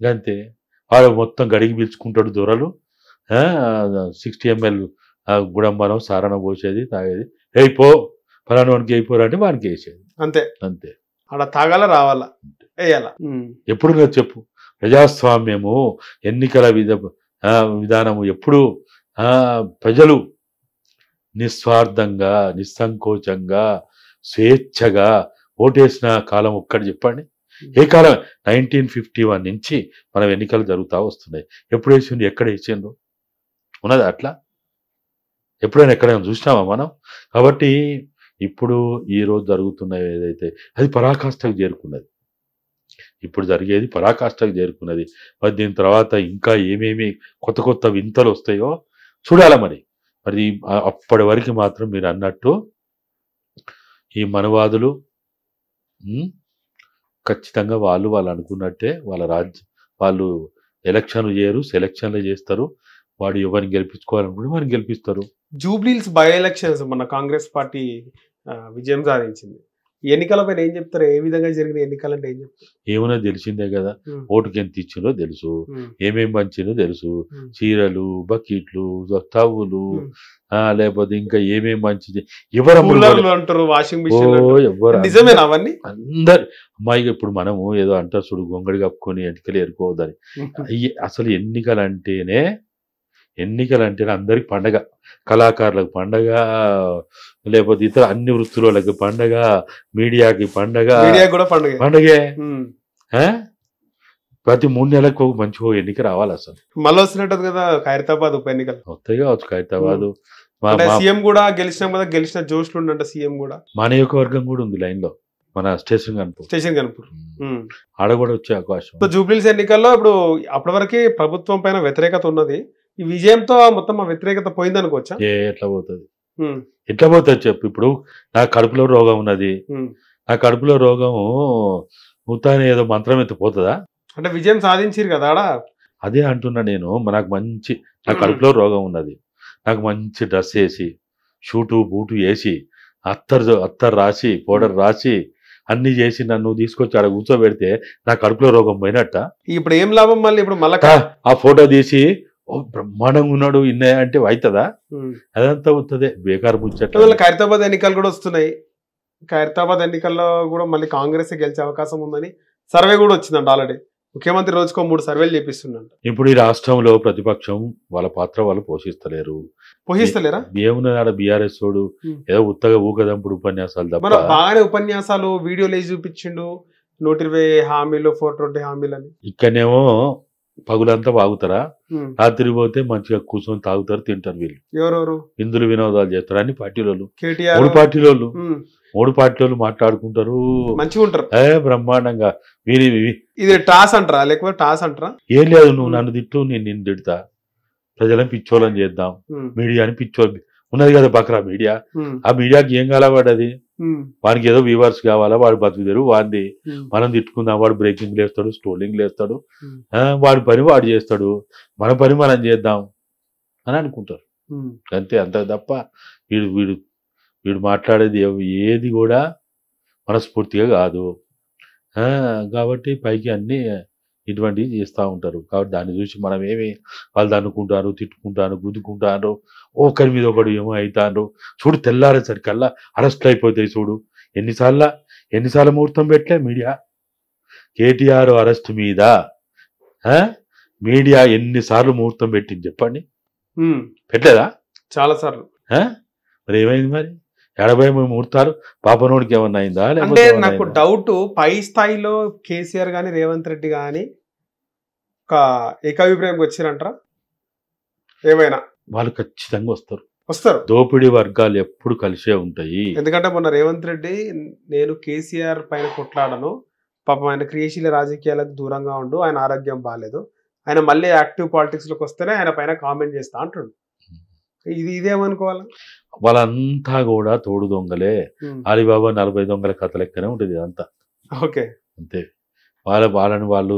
అంతే. వాడు మొత్తం గడికి పీల్చుకుంటాడు దొరలు, 60 ml గుడంబనం సారణం పోసేది, తాగేది. అయిపో ఫలానా వానికి అయిపోరంటే వానికి వేసేది. అంతే అంతే. అలా తాగాల రావాలా వేయాలా. ఎప్పుడు చెప్పు, ప్రజాస్వామ్యము ఎన్నికల విధానము ఎప్పుడు ప్రజలు నిస్వార్థంగా, నిస్సంకోచంగా, స్వేచ్ఛగా ఓటేసిన కాలం ఒక్కటి చెప్పండి. ఏ కాలం? 1951 నుంచి మనం ఎన్నికలు జరుగుతూ వస్తున్నాయి. ఎప్పుడు వేసిండు, ఎక్కడ వేసిండు, ఉన్నది అట్లా? ఎప్పుడైనా ఎక్కడైనా చూసినామా మనం? కాబట్టి ఇప్పుడు ఈరోజు జరుగుతున్నవి ఏదైతే అది పరాకాష్ఠకు చేరుకున్నది. ఇప్పుడు జరిగేది పరాకాష్ఠకు చేరుకున్నది. మరి దీని తర్వాత ఇంకా ఏమేమి కొత్త కొత్త వింతలు వస్తాయో చూడాలి. మరి అప్పటి వరకు మాత్రం మీరు అన్నట్టు ఈ మనవాదులు ఖచ్చితంగా వాళ్ళు అనుకున్నట్టే వాళ్ళు ఎలక్షన్లు చేయరు, సెలక్షన్లు చేస్తారు. వాడు ఎవరిని గెలిపించుకోవాలనుకుంటే వారిని గెలిపిస్తారు. జూబ్లీహిల్స్ బై ఎలక్షన్స్ మన కాంగ్రెస్ పార్టీ విజయం సాధించింది. ఎన్నికలపైన ఏం చెప్తారు? ఏ విధంగా జరిగిన ఎన్నికలంటే ఏం చెప్తారు? ఏమైనా తెలిసిందే కదా, ఓటుకి ఎంత ఇచ్చిందో తెలుసు, ఏమేమి పంచిందో తెలుసు, చీరలు, బకెట్లు, తవ్వులు, లేకపోతే ఇంకా ఏమేమి మంచి అంటారు, వాషింగ్ మిషన్, ఎవరు నిజమేనా అవన్నీ? అందరు అమ్మాయిగా ఇప్పుడు మనము ఏదో అంటారు చూడు, గొంగడి కప్పుకొని ఎన్నికలు ఎరుకోవద్దని. అసలు ఎన్నికలంటేనే అందరికి పండగ, కళాకారులకు పండగ, లేకపోతే ఇతర అన్ని వృత్తులకు పండగ, మీడియాకి పండగ, పండగే. ప్రతి 3 నెలలకు మంచి ఎన్నిక రావాలి. అసలు మళ్ళీ వస్తున్నట్టు కదా ఖైరతాబాద్ ఉప ఎన్నికలు వస్తాయి కావచ్చు. ఖైరతాబాద్ సీఎం కూడా గెలిచినాం కదా, గెలిచిన జోష్లు ఉండంట సీఎం కూడా. మా నియోజకవర్గం కూడా ఉంది లైన్ లో, మన స్టేషన్ కనుపూర్ ఆడ కూడా వచ్చే అవకాశం. జూబ్లీహిల్స్ ఎన్నికల్లో ఇప్పుడు అప్పటి వరకు ప్రభుత్వం పైన వ్యతిరేకత ఉన్నది. ఈ విజయంతో మొత్తం ఆ వ్యతిరేకత పోయింది అనుకోవచ్చా? ఎట్లా పోతుంది చెప్పు. ఇప్పుడు నా కడుపులో రోగం ఉన్నది, నా కడుపులో రోగము మొత్తాన్ని ఏదో మంత్రం ఎత్తిపోతుందా? అంటే విజయం సాధించారు కదా ఆడ. అదే అంటున్నా నేను. నా కడుపులో రోగం ఉన్నది, నాకు మంచి డ్రెస్ వేసి, షూటు బూటు వేసి, అత్తర్ రాసి, పౌడర్ రాసి అన్ని చేసి నన్ను తీసుకొచ్చి ఆడ కూర్చోబెడితే నా కడుపులో రోగం పోయినట్ట. ఇప్పుడు ఏం లాభం? మళ్ళీ ఆ ఫోటో తీసి బ్రహ్మాండంగా ఉన్నాడు ఇన్నయ్య అంటే అవుతుందా? అదంతా అవుతుంది, బేకారు ముచ్చట. ఖైరతాబాద్ ఎన్నికలు కూడా వస్తున్నాయి. ఖైరతాబాద్ ఎన్నికల్లో కూడా మళ్ళీ కాంగ్రెస్ గెలిచే అవకాశం ఉందని సర్వే కూడా వచ్చిందంట. ఆల్రెడీ ముఖ్యమంత్రి రోజుకో 3 సర్వేలు చేపిస్తుందంట. ఇప్పుడు ఈ రాష్ట్రంలో ప్రతిపక్షం వాళ్ళ పాత్ర వాళ్ళు పోషిస్తలేరా? ఏమున్నది ఆడ బీఆర్ఎస్ తోడు ఏదో ఉత్తగా ఊకదంపుడు ఉపన్యాసాలు తప్ప. బాగానే ఉపన్యాసాలు వీడియోలు వేసి చూపించిండు, 120 హామీలు, 420 హామీలు అని. ఇక్కడనేమో పగులంతా వాగుతారా, రాత్రి పోతే మంచిగా కూర్చొని తాగుతారు, తింటారు. వీళ్ళు ఎవరెవరు ఇందులో వినోదాలు చేస్తారు. అన్ని పార్టీలోళ్ళు, కేటీఆర్ 3 పార్టీలోళ్ళు మాట్లాడుకుంటారు, మంచిగా ఉంటారు బ్రహ్మాండంగా. ఇది టాస్ అంటారా లేకపోతే టాస్ అంటారా? ఏం లేదు, నువ్వు నన్ను తిట్టు, నేను నిన్ను తిడతా, ప్రజలను పిచ్చోళ్ళని చేద్దాం, మీడియాని ఉన్నది కదా బక్రా మీడియా. ఆ మీడియాకి ఏం కాలవాడది, వానికి ఏదో వ్యూవర్స్ కావాలా, వాడు బతుకుదేరు వాడిని మనం తిట్టుకుందాం, వాడు బ్రేకింగ్ లేస్తాడు, స్టోలింగ్ లేస్తాడు, వాడి పని వాడు చేస్తాడు, మన పని మనం చేద్దాం అని అనుకుంటారు అంతే. అంత తప్ప వీడు వీడు వీడు మాట్లాడేది ఏది కూడా మనస్ఫూర్తిగా కాదు. కాబట్టి పైకి అన్నీ ఇటువంటివి చేస్తూ ఉంటారు. కాబట్టి దాన్ని చూసి మనం ఏమి వాళ్ళు అనుకుంటారు, తిట్టుకుంటారు, గుద్దుకుంటారు, ఒకరి మీద ఒకడు ఏమో అవుతారు. చూడు తెల్లారేసరికల్లా అరెస్ట్ అయిపోతాయి. చూడు ఎన్నిసార్లు ముహూర్తం పెట్టలే మీడియా. కేటీఆర్ అరెస్ట్ మీద మీడియా ఎన్నిసార్లు ముహూర్తం పెట్టింది చెప్పండి, పెట్టలేదా? చాలా సార్లు. మరి ఏమైంది మరి? 80 ముహూర్తాలు పాపనోడికి ఏమన్నా అయిందా? అంటే నాకు డౌట్, పై స్థాయిలో కేసీఆర్ గాని రేవంత్ రెడ్డి గాని ఒక ఏకాభిప్రాయంకి వచ్చిరంటారా? ఏమైనా వాళ్ళు ఖచ్చితంగా వస్తారు. దోపిడీ వర్గాలు ఎప్పుడు కలిసే ఉంటాయి. ఎందుకంటే మొన్న రేవంత్ రెడ్డి నేను కేసీఆర్ పైన కొట్లాడను, పాపం ఆయన క్రియాశీల రాజకీయాలకు దూరంగా ఉండు, ఆయన ఆరోగ్యం బాగాలేదు, ఆయన మళ్ళీ యాక్టివ్ పాలిటిక్స్ లోకి వస్తేనే ఆయన పైన కామెంట్ చేస్తా అంటుండు. ఇదేమనుకోవాలి? వాళ్ళంతా కూడా తోడు దొంగలే. అలీబాబా 40 దొంగల కథ లెక్కనే ఉంటుంది ఇదంతా. ఓకే, అంతే. వాళ్ళని వాళ్ళు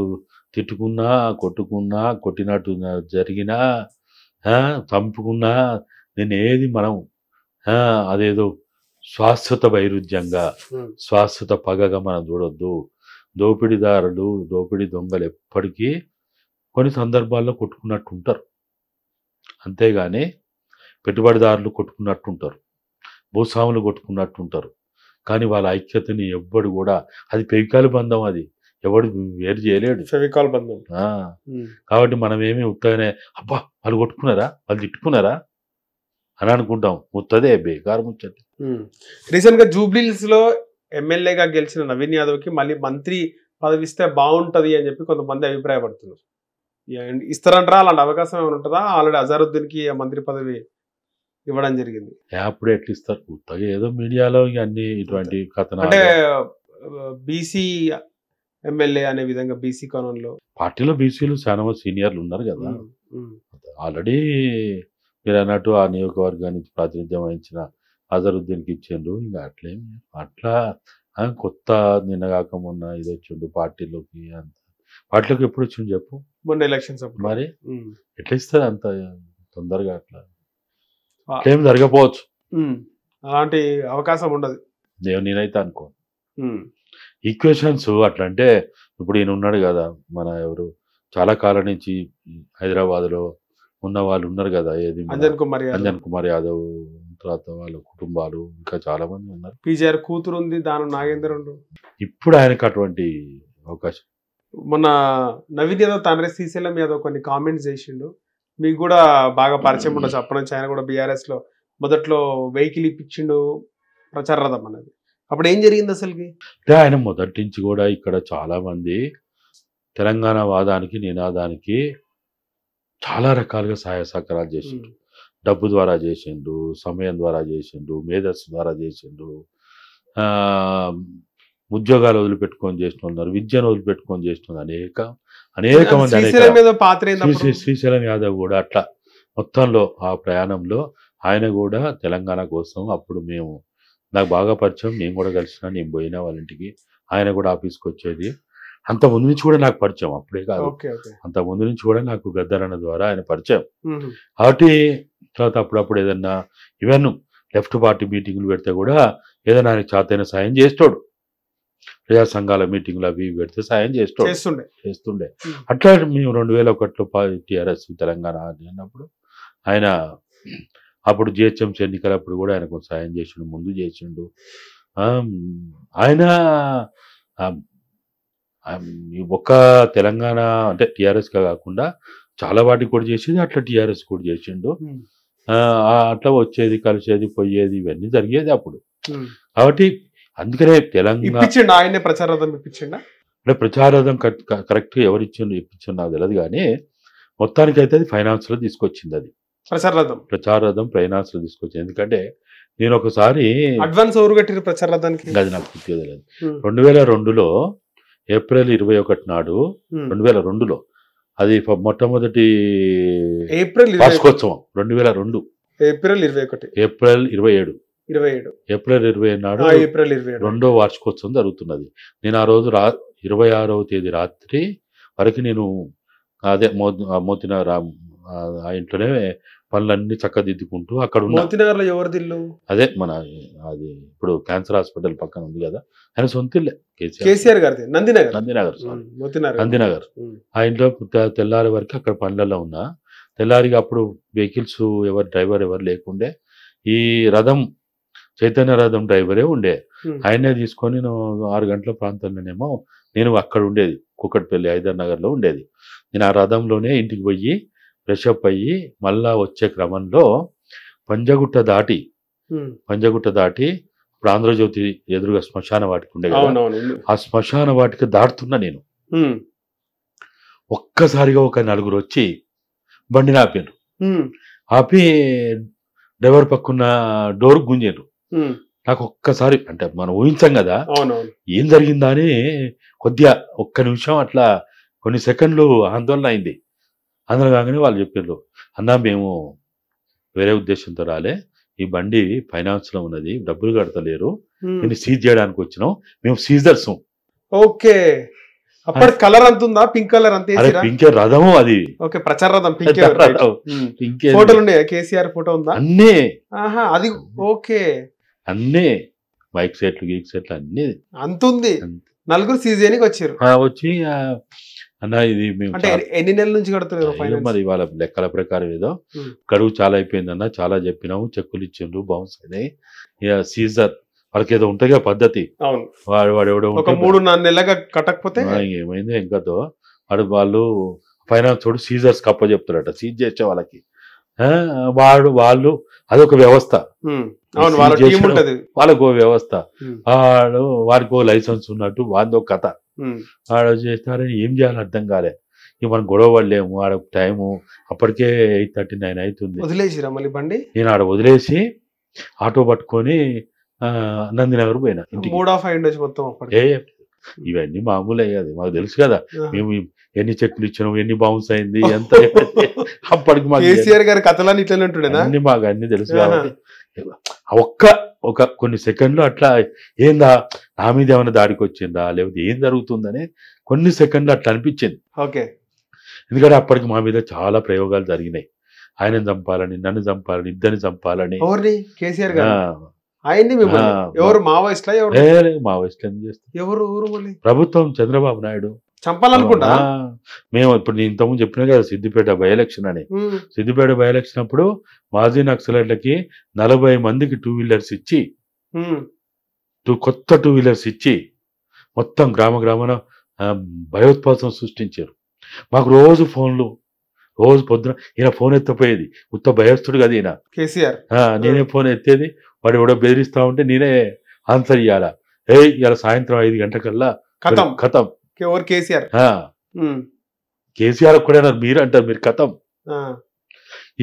తిట్టుకున్నా, కొట్టుకున్నా, కొట్టినట్టు జరిగినా, చంపుకున్నా, నేనేది మనం అదేదో శాశ్వత వైరుధ్యంగా, శాశ్వత పగగా మనం చూడొద్దు. దోపిడీదారులు, దోపిడీ దొంగలు ఎప్పటికీ కొన్ని సందర్భాల్లో కొట్టుకున్నట్టు ఉంటారు, అంతేగాని పెట్టుబడిదారులు కొట్టుకున్నట్టుంటారు, భూస్వాములు కొట్టుకున్నట్టుంటారు. కానీ వాళ్ళ ఐక్యతని ఎవ్వడు కూడా, అది పెవికాల బంధం, అది ఎవడు వేరు చేయలేడు, ఫెవికాల్ బంధం. కాబట్టి మనం ఏమి ఉత్తగానే అబ్బా వాళ్ళు కొట్టుకున్నారా, వాళ్ళు తిట్టుకున్నారా అని అనుకుంటాం. ముత్తదే బేకారు ముచ్చట. రీసెంట్ గా జూబ్లీహిల్స్ లో ఎమ్మెల్యేగా గెలిచిన నవీన్ యాదవ్ కి మళ్ళీ మంత్రి పదవి ఇస్తే బాగుంటది అని చెప్పి కొంతమంది అభిప్రాయపడుతున్నారు. ఇస్తారంటారా? అలాంటి అవకాశం ఏమైనా ఉంటుందా? ఆల్రెడీ అజారుద్దీన్ కి మంత్రి పదవి ఇవ్వడం జరిగింది. అప్పుడు ఎట్లా ఇస్తారు? కొత్తగా ఏదో మీడియాలో అన్ని ఇటువంటి కథనాలు. అంటే బీసీ ఎమ్మెల్యే అనే విధంగా బీసీ కోణంలో పార్టీలో బీసీలు చాలా మంది సీనియర్లు ఉన్నారు కదా. ఆల్రెడీ మీరు అన్నట్టు ఆ నియోజకవర్గానికి ప్రాతినిధ్యం వహించిన అజరుద్దీన్కి ఇచ్చిండ్రు. ఇంకా అట్లా కొత్త నిన్నగాక మొన్న ఇది వచ్చిండు పార్టీలోకి. పార్టీలోకి ఎప్పుడు వచ్చిండు చెప్పు? మొన్న ఎలక్షన్స్ అప్పుడు. మరి ఎట్లా ఇస్తారు అంత తొందరగా? అట్లా ఏం జరగపోవచ్చు, అలాంటి అవకాశం ఉండదు నేనైతే అనుకో. ఈక్వేషన్స్ అట్లా అంటే ఇప్పుడు ఈయన ఉన్నాడు కదా, మన ఎవరు చాలా కాలం నుంచి హైదరాబాద్లో ఉన్న వాళ్ళు ఉన్నారు కదా, ఏది అంజన్ కుమార్ యాదవ్, తర్వాత వాళ్ళ కుటుంబాలు ఇంకా చాలా మంది ఉన్నారు. పీజీఆర్ కూతురు ఉంది, దాని నాగేందర్. ఇప్పుడు ఆయనకు అటువంటి అవకాశం. మొన్న నవీన్ యాదవ్ తండ్రి శ్రీశైలం యాదవ్ కొన్ని కామెంట్స్ చేసిండు, మీకు కూడా బాగా పరిచయం ఉండొచ్చు అప్పటి నుంచి. ఆయన కూడా బీఆర్ఎస్ లో మొదట్లో వెహికల్ ఇప్పించిండు, ప్రచార రథం అనేది. అప్పుడు ఏం జరిగింది అసలుకి? ఆయన మొదటి నుంచి కూడా ఇక్కడ చాలా మంది తెలంగాణ వాదానికి, నినాదానికి చాలా రకాలుగా సహాయ సహకారాలు చేసిండు. డబ్బు ద్వారా చేసిండు, సమయం ద్వారా చేసిండు, మేధస్సు ద్వారా చేసిండు, ఉద్యోగాలు వదిలిపెట్టుకొని చేసిన ఉన్నారు, విద్యను వదిలిపెట్టుకొని చేసిన అనేక మంది. శ్రీశైలం యాదవ్ కూడా అట్లా మొత్తంలో ఆ ప్రయాణంలో ఆయన కూడా తెలంగాణ కోసం అప్పుడు నాకు బాగా పరిచయం, నేను కూడా కలిసిన, నేను పోయినా వాళ్ళ ఇంటికి, ఆయన కూడా ఆఫీస్కి వచ్చేది. అంత ముందు నుంచి కూడా నాకు పరిచయం, అప్పుడే కాదు, అంత ముందు నుంచి కూడా నాకు గద్దరన్న ద్వారా ఆయన పరిచయం. కాబట్టి తర్వాత అప్పుడప్పుడు ఏదన్నా ఈవెన్ లెఫ్ట్ పార్టీ మీటింగ్లు పెడితే కూడా ఏదైనా ఆయన చేతైన సాయం చేస్తాడు. ప్రజా సంఘాల మీటింగ్లు అవి పెడితే సాయం చేస్తుండే. అట్లా మేము 2001లో టీఆర్ఎస్ తెలంగాణ అన్నప్పుడు ఆయన అప్పుడు జిహెచ్ఎంసీ ఎన్నికలప్పుడు కూడా ఆయన కొంచెం సాయం చేసిండు, ముందు చేసిండు. ఆయన ఒక్క తెలంగాణ అంటే టీఆర్ఎస్గా కాకుండా చాలా వాటికి కూడా చేసేది, అట్లా టీఆర్ఎస్ కూడా చేసిండు. అట్లా వచ్చేది, కలిసేది, పోయేది, ఇవన్నీ జరిగేది అప్పుడు. కాబట్టి అందుకనే తెలంగాణ ఆయనే ప్రచారథం ఇప్పించిండా అంటే ప్రచారథం కరెక్ట్గా ఎవరిచ్చిండు ఇప్పించిండు నాకు తెలియదు, కానీ మొత్తానికి అయితే అది ఫైనాన్స్ లో తీసుకొచ్చింది. అది ప్రచారథం ఫైనాన్స్ లో తీసుకొచ్చింది. ఎందుకంటే నేను ఒకసారి అడ్వాన్స్ ఎవరు కట్టిరు ప్రచారథానికి? అది నాకు గుర్తు తెలియదు. 2002లో ఏప్రిల్ 21 నాడు 2002లో అది మొట్టమొదటి ఏప్రిల్ వార్షికోత్సవం 2002 ఏప్రిల్ 21. ఏప్రిల్ 27. 27 ఏప్రిల్ 27 నాడు ఏప్రిల్ 27 రెండో వార్షికోత్సవం జరుగుతున్నది. నేను ఆ రోజు 26వ తేదీ రాత్రి వరకు నేను అదే మోతినగర్ ఆ ఇంట్లోనే పనులన్నీ చక్కదిద్దుకుంటూ అక్కడ ఉన్న మోతినగర్ లో ఎవరిది ఇల్లు? అదే మన అది ఇప్పుడు క్యాన్సర్ హాస్పిటల్ పక్కన ఉంది కదా, ఆయన సొంత ఇల్లే కేసీఆర్ గారిది నందినగర్. నందినగర్ మోతినగర్ నందినగర్. ఆ ఇంట్లో తెల్లారి వరకు అక్కడ పనులలో ఉన్నా. తెల్లారిగా అప్పుడు వెహికల్స్ డ్రైవర్ ఎవరు లేకుండే. ఈ రథం చైతన్య రథం డ్రైవరే ఉండే. ఆయనే తీసుకొని 6 గంటల ప్రాంతంలోనేమో నేను అక్కడ ఉండేది, కుక్కట్పల్లి హైదర్ నగర్లో ఉండేది. నేను ఆ రథంలోనే ఇంటికి పోయి ఫ్రెష్ అప్ అయ్యి మళ్ళా వచ్చే క్రమంలో పంజగుట్ట దాటి ఇప్పుడు ఆంధ్రజ్యోతి ఎదురుగా శ్మశాన వాటిక ఉండే కదా, ఆ శ్మశాన వాటిక దాటుతున్నా నేను. ఒక్కసారిగా ఒక 4 వచ్చి బండిని ఆపారు. ఆపి డ్రైవర్ పక్కన డోర్ గుంజారు. నాకు ఒక్కసారి అంటే మనం ఊహించాం కదా ఏం జరిగిందా అని కొద్దిగా ఒక్క నిమిషం అట్లా కొన్ని సెకండ్లు ఆందోళన అయింది. అందులో కాగానే వాళ్ళు చెప్పారు, అన్నా మేము వేరే ఉద్దేశంతో రాలే, ఈ బండి ఫైనాన్స్ లో ఉన్నది, డబ్బులు కడతలేరు, నేను సీజ్ చేయడానికి వచ్చినాం, మేము సీజర్స్. ఓకే, అప్పటి కలర్ అంత ఉందా? పింక్ కలర్ అంతే? పింకే రథము అది. ఓకే, ప్రచార రథం పింకే. ఫోటోలు ఉన్నాయా? కేసీఆర్ ఫోటో ఉందా? అన్నీ అది. ఓకే, అన్నీ బైక్ సెట్లు గీక్ సెట్లు అన్ని అంత ఉంది. 4 సీజ్ చేయడానికి వచ్చారు. వచ్చి అన్న ఇది మేము అంటే ఎన్ని నెలల నుంచి కడుతున్నారు? మరి వాళ్ళ లెక్కల ప్రకారం ఏదో గడువు చాలా అయిపోయిందన్న, చాలా చెప్పినాము, చెక్కులు ఇచ్చిండ్రు, బౌన్స్ అయినాయి, ఇక సీజర్ వాళ్ళకి ఏదో ఉంటుంది కదా పద్ధతి. వాడు ఎవడో 3-4 నెలలుగా కట్టకపోతే ఏమైంది ఇంకతో వాళ్ళు ఫైనాన్స్ తోడు సీజర్స్ కప్ప చెప్తారట, సీజ్ చేసే వాళ్ళకి. వాళ్ళు అదొక వ్యవస్థ, వాళ్ళకు ఓ వ్యవస్థ, వారికి ఓ లైసెన్స్ ఉన్నట్టు వాళ్ళతో కథ. వాడు చేస్తారని ఏం చేయాలో అర్థం కాలే. ఇక మనం గొడవ పడలేము, ఆడ టైము అప్పటికే 8:39 అవుతుంది. వదిలేసిరా మళ్ళీ బండి? నేను ఆడ వదిలేసి ఆటో పట్టుకొని నందినగర్ పోయినా. ఇంటికి ఇవన్నీ మామూలే కదా, మాకు తెలుసు కదా మేము ఎన్ని చెట్లు ఇచ్చినాం, ఎన్ని బౌన్స్ అయింది, ఎంత అప్పటికి మాకు కేసీఆర్ గారి కథలన్నీ ఇట్లా ఉంటుండేనా, అన్ని మాకు అన్ని తెలుసు కాబట్టి ఒక కొన్ని సెకండ్లు అట్లా ఏందా నా మీద ఏమైనా దాడికి వచ్చిందా లేకపోతే ఏం జరుగుతుందని కొన్ని సెకండ్లు అట్లా అనిపించింది. ఓకే, ఎందుకంటే అప్పటికి మా మీద చాలా ప్రయోగాలు జరిగినాయి. ఆయనను చంపాలని, నన్ను చంపాలని, ఇద్దరిని చంపాలని. కేసీఆర్ గారు ఎవరు మావోయిస్ట్లా? మావోయిస్ట్లు ఏం చేస్తారు? ఎవరు మళ్ళీ? ప్రభుత్వం, చంద్రబాబు నాయుడు చంపాలనుకుంటా. మేము ఇప్పుడు నేను ఇంతకుముందు చెప్పినా కదా సిద్దిపేట బై ఎలక్షన్ అని. సిద్దిపేట బై ఎలక్షన్ అప్పుడు మాజీ నక్సలైట్లకి 40 మందికి 2 వీలర్స్ ఇచ్చి, కొత్త 2 వీలర్స్ ఇచ్చి మొత్తం గ్రామాన భయోత్పాదం సృష్టించారు. మాకు రోజు ఫోన్లు, రోజు పొద్దున ఈయన ఫోన్ ఎత్తపోయేది, ఉత్త భయస్తుడు కదా ఈయన కేసీఆర్. నేనే ఫోన్ ఎత్తేది, వాడు ఎవడో బెదిరిస్తా ఉంటే నేనే ఆన్సర్ ఇవ్వాలా. ఇవాళ సాయంత్రం 5 గంటలకల్లా కథం. కేసీఆర్ ఒక్కడే మీరు అంటారు, మీరు కథం.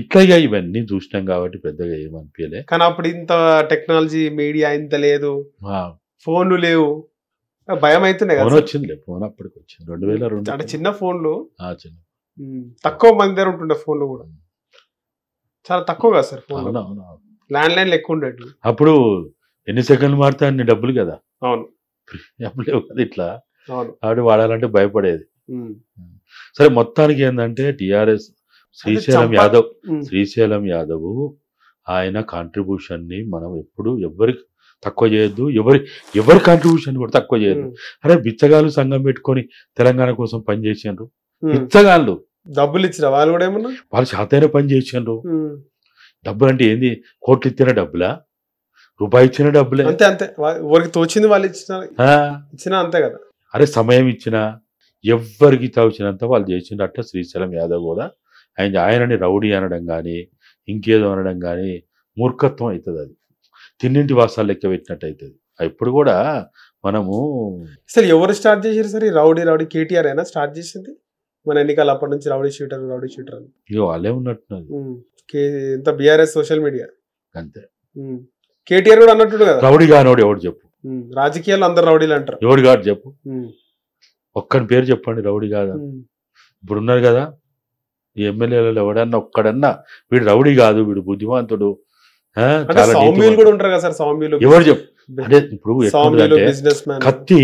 ఇట్లాగా ఇవన్నీ చూసినాం కాబట్టి పెద్దగా ఏమనిపించలే. కానీ అప్పుడు ఇంత టెక్నాలజీ, మీడియా ఇంత లేదు, ఫోన్లు లేవు, భయం అవుతున్నాయి. ఫోన్ వచ్చింది, ఫోన్ అప్పటికి వచ్చింది 2002. అంటే చిన్న ఫోన్లు, చిన్న తక్కువ మంది దగ్గర ఉంటుండే ఫోన్లు కూడా, చాలా తక్కువ కదా సార్ ఫోన్. ల్యాండ్ లైన్ ఎక్కువ ఉండేది అప్పుడు. ఎన్ని సెకండ్లు మారితే అన్ని డబ్బులు కదా. అవును, డబ్బులు లేవు కదా ఇట్లా. ఆవిడ వాడాలంటే భయపడేది. సరే, మొత్తానికి ఏంటంటే టిఆర్ఎస్ శ్రీశైలం యాదవ్ ఆయన కాంట్రిబ్యూషన్ ని మనం ఎప్పుడు ఎవరికి తక్కువ చేయొద్దు, ఎవరి కాంట్రిబ్యూషన్ కూడా తక్కువ చేయొద్దు. అరే బిచ్చగాళ్ళు సంఘం పెట్టుకొని తెలంగాణ కోసం పనిచేసిండ్రు, బిచ్చగాళ్ళు డబ్బులు ఇచ్చిన వాళ్ళు కూడా ఏమన్నా వాళ్ళు శాతైన పని చేసిండ్రు. డబ్బులు అంటే ఏంది? కోట్లు ఇచ్చిన డబ్బులా, రూపాయి ఇచ్చిన డబ్బులే, అంతే అంతే. ఎవరికి తోచింది వాళ్ళు ఇచ్చిన అంతే కదా. అరే సమయం ఇచ్చిన, ఎవరికి తోచినంత వాళ్ళు చేసిండ్రు. అట్లా శ్రీశైలం యాదవ్ కూడా ఆయనని రౌడీ అనడం కానీ ఇంకేదో అనడం కానీ మూర్ఖత్వం అవుతుంది. అది తిన్నింటి వాసాలు లెక్క పెట్టినట్టు అవుతుంది. ఇప్పుడు కూడా మనము అసలు ఎవరు స్టార్ట్ చేశారు సార్ ఈ రౌడీ? కేటీఆర్ అయినా స్టార్ట్ చేసింది మన ఎన్నికలు అప్పటి నుంచి రౌడీ షూటర్ అని. ఇక వాళ్ళే ఉన్నట్టున్నది. ఇంత బీఆర్ఎస్ సోషల్ మీడియా అంతే. కేటీఆర్ కూడా అన్నట్టు కదా, రౌడీ కానోడు ఎవడు చెప్పు? రాజకీయాలు అందరు రౌడీలు అంటారు. ఎవడు కాదు చెప్పు, ఒక్కని పేరు చెప్పండి రౌడీ కాదా? ఇప్పుడు ఉన్నారు కదా ఈ ఎమ్మెల్యేలలో ఎవడన్నా ఒక్కడన్నా వీడు రౌడీ కాదు, వీడు బుద్ధిమంతుడు, అంటే చాలా సౌమ్యులు నీతివంతుడు. కూడా ఉంటారు కదా సార్, సౌమ్యులు ఎవరు చెప్పు అంటే ఇప్పుడు సౌమ్యులు ఎట్లుంటదంటే బిజినెస్ మ్యాన్. కత్తి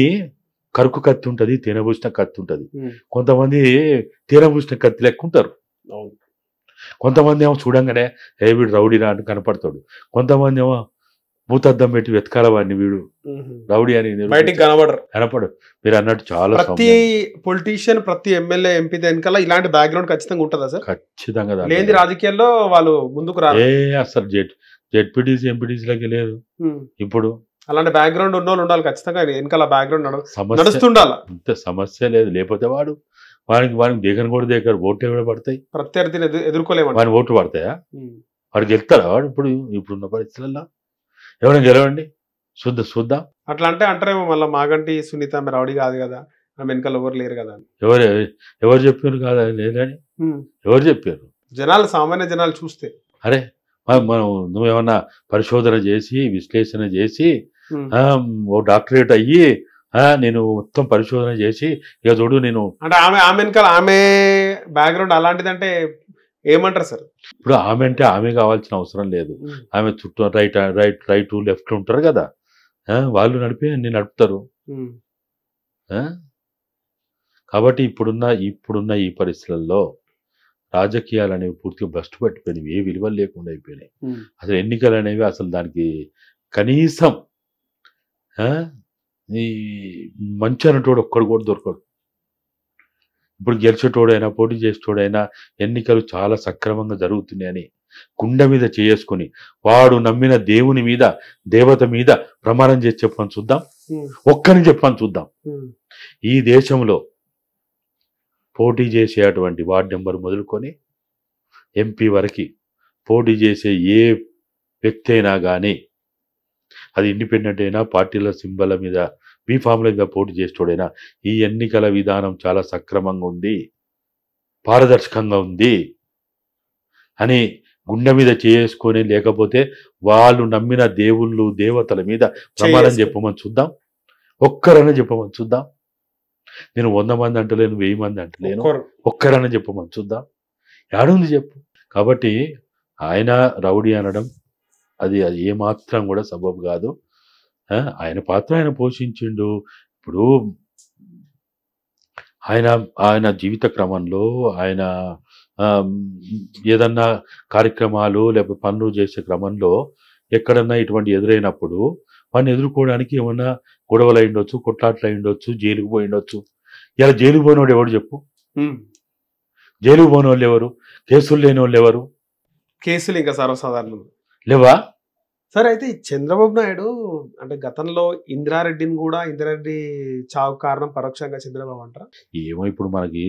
కరుకు కత్తి ఉంటది, తినబూసిన కత్తి ఉంటది. కొంతమంది తినబూసిన కత్తి లెక్క ఉంటారు, అవును. కొంతమంది ఏమో చూడంగానే ఏ వీడు రౌడీ రా అని కనపడతాడు, కొంతమంది ఏమో భూతద్దం పెట్టి వెతకాల వాడిని వీడు రౌడీ అని బయటికి కనబడరు. కనపడు. మీరు అన్నట్టు చాలా ప్రతి పొలిటీషియన్, ప్రతి ఎమ్మెల్యే, ఎంపీ వెనకాల ఇలాంటి బ్యాక్గ్రౌండ్ ఖచ్చితంగా ఉంటుందా సార్? ఖచ్చితంగా దాంట్లో లేని రాజకీయాల్లో వాళ్ళు ముందుకు రారు. అసలు జెడ్పీటీసీ ఎంపీటీసీలకి లేదు ఇప్పుడు. అలాంటి బ్యాక్గ్రౌండ్ ఉన్న వాళ్ళు ఉండాలి ఖచ్చితంగా, వెనకాల బ్యాక్గ్రౌండ్ సమస్య నడుస్తుండాలి. అంత సమస్య లేదు, లేకపోతే వాడికి దిగను కూడా దిగరు, ఓట్లు ఎవరు పడతాయి, ప్రత్యర్థిని ఎదుర్కోలేమంట. వాడిని ఓట్లు పడతాయా, వాడికి గెలుతారా వాడు? ఇప్పుడున్న పరిస్థితుల్లో ఎవరైనా గెలవండి చూద్దాం. అట్లా అంటే అంటారేమో మళ్ళీ మాగంటి సునీత ఆమె రౌడీ కాదు కదా, ఆమె వెనకాల ఎవరు లేరు కదా అని. ఎవరు చెప్పారు కాదా లేదని, ఎవరు చెప్పారు? జనాలు, సామాన్య జనాలు చూస్తే అరే మనం నువ్వేమన్నా పరిశోధన చేసి విశ్లేషణ చేసి ఓ డాక్టరేట్ అయ్యి నేను మొత్తం పరిశోధన చేసి ఇక చూడు నేను అంటే ఆమె వెనకాల ఆమె బ్యాక్గ్రౌండ్ అలాంటిదంటే ఏమంటారు సార్? ఇప్పుడు ఆమె అంటే ఆమె కావాల్సిన అవసరం లేదు, ఆమె చుట్టూ రైట్ లెఫ్ట్ ఉంటారు కదా, వాళ్ళు నేను నడుపుతారు. కాబట్టి ఇప్పుడున్న ఈ పరిస్థితుల్లో రాజకీయాలు అనేవి పూర్తిగా భ్రష్టు పట్టిపోయినవి, ఏ విలువలు లేకుండా అయిపోయినాయి. అసలు ఎన్నికలు అనేవి అసలు దానికి కనీసం ఈ మంచి అన్నటోడు ఒక్కడు కూడా దొరకడు. ఇప్పుడు గెలిచేటోడైనా పోటీ చేసేటోడైనా ఎన్నికలు చాలా సక్రమంగా జరుగుతున్నాయని గుండె మీద చేసుకుని వాడు నమ్మిన దేవుని మీద, దేవత మీద ప్రమాణం చేసి చెప్పని చూద్దాం, ఒక్కని చెప్పని చూద్దాం. ఈ దేశంలో పోటీ చేసేటువంటి వార్డు నెంబర్ మొదలుకొని ఎంపీ వరకు పోటీ చేసే ఏ వ్యక్తి అయినా కానీ, అది ఇండిపెండెంట్ అయినా, పార్టీల సింబల్ మీద, బీఫామ్ల మీద పోటీ చేసేటోడైనా ఈ ఎన్నికల విధానం చాలా సక్రమంగా ఉంది, పారదర్శకంగా ఉంది అని గుండె మీద చేసుకొని, లేకపోతే వాళ్ళు నమ్మిన దేవుళ్ళు దేవతల మీద ప్రమాణం చెప్పమని చూద్దాం, ఒక్కరైనా చెప్పమని చూద్దాం. నేను 100 మంది అంటలేను, 1000 మంది అంటలేను, ఒక్కరైనా చెప్పమని చూద్దాం. ఏడుంది చెప్పు. కాబట్టి ఆయన రౌడీ అనడం అది ఏమాత్రం కూడా సబబు కాదు. ఆయన పాత్ర ఆయన పోషించిండు. ఇప్పుడు ఆయన జీవిత క్రమంలో ఆయన ఏదన్నా కార్యక్రమాలు లేకపోతే పనులు చేసే క్రమంలో ఎక్కడన్నా ఇటువంటి ఎదురైనప్పుడు వాడిని ఎదుర్కోవడానికి ఏమన్నా గొడవలు అయి ఉండొచ్చు, కొట్లాట్లు అయి ఉండొచ్చు, జైలుకు పోయి ఉండొచ్చు. ఇలా జైలుకు పోయినోడు ఎవడు చెప్పు? జైలుకు పోయిన వాళ్ళు ఎవరు? కేసులు లేని వాళ్ళు ఎవరు? కేసులు ఇంకా సర్వసాధారణం లేవా? సరే, అయితే చంద్రబాబు నాయుడు అంటే గతంలో ఇందిరారెడ్డి చావు కారణం పరోక్షంగా చంద్రబాబు అంటారా? ఏమో ఇప్పుడు మనకి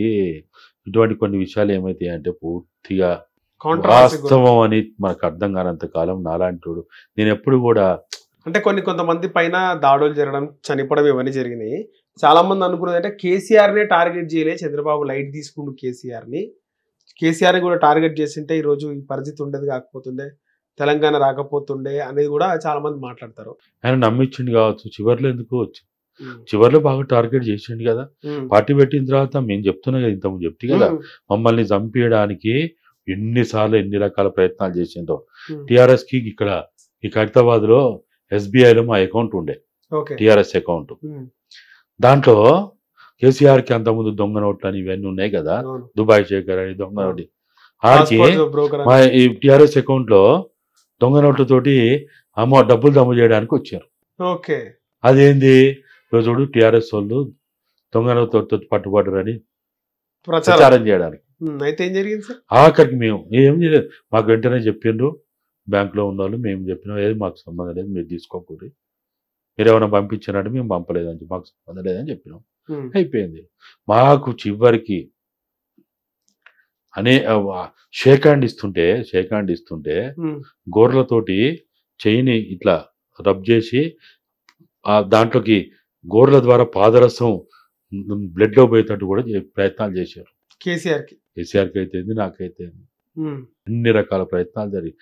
ఇటువంటి కొన్ని విషయాలు ఏమైతాయి అంటే పూర్తిగా వాస్తవం అని మనకు అర్థం కానంత కాలం నాలాంటి నేను ఎప్పుడు కూడా అంటే కొంతమంది పైన దాడులు జరగడం, చనిపోవడం ఇవన్నీ జరిగినాయి. చాలా మంది అనుకున్నది అంటే కేసీఆర్నే టార్గెట్ చేయలే చంద్రబాబు, లైట్ తీసుకుంటూ కేసీఆర్ని కూడా టార్గెట్ చేసింటే ఈరోజు ఈ పరిస్థితి ఉండేది కాకపోతుండే, తెలంగాణ రాకపోతుండే అనేది కూడా చాలా మంది మాట్లాడతారు. ఆయన నమ్మించింది కావచ్చు, చివరిలో ఎందుకు వచ్చు, చివరిలో బాగా టార్గెట్ చేసిండు కదా. పార్టీ పెట్టిన తర్వాత మేము చెప్తున్నా కదా, ఇంతకుముందు చెప్తే కదా, మమ్మల్ని చంపేయడానికి ఎన్నిసార్లు ఎన్ని రకాల ప్రయత్నాలు చేసిందో. టిఆర్ఎస్ కి ఇక్కడ ఈ ఖైరతాబాద్ లో ఎస్బీఐలో మా అకౌంట్ ఉండే, టిఆర్ఎస్ అకౌంట్. దాంట్లో కేసీఆర్ కి అంతకుముందు దొంగ నోట్లు అని ఇవన్నీ ఉన్నాయి కదా, దుబాయ్ శేఖర్ అని దొంగ నోటి, ఆడికి మా ఈ టిఆర్ఎస్ అకౌంట్ లో దొంగ నోట్లతోటి డబ్బులు జమ చేయడానికి వచ్చారు. అదేంది రోజు టిఆర్ఎస్ వాళ్ళు దొంగ నోట్లతో పట్టుబడ్డారని ప్రచారం చేయడానికి. అయితే ఏం జరిగింది సార్? ఆఖరికి మేము ఏం చేయలేదు, మాకు వెంటనే చెప్పిండ్రు బ్యాంకులో ఉన్న వాళ్ళు, మేము చెప్పినాం ఏది మాకు సంబంధం లేదు, మీరు తీసుకోకూడదు, మీరు ఏమైనా పంపించారంటే మేము పంపలేదని, మాకు సంబంధం లేదని చెప్పినాం. అయిపోయింది. మాకు చివరికి షేక్ హ్యాండ్ ఇస్తుంటే గోర్లతోటి చెయ్యిని ఇట్లా రబ్ చేసి దాంట్లోకి గోర్ల ద్వారా పాదరసం బ్లడ్ లో పోయేటట్టు కూడా ప్రయత్నాలు చేశారు. కేసీఆర్కి అయితే నాకైతే అన్ని రకాల ప్రయత్నాలు జరిగి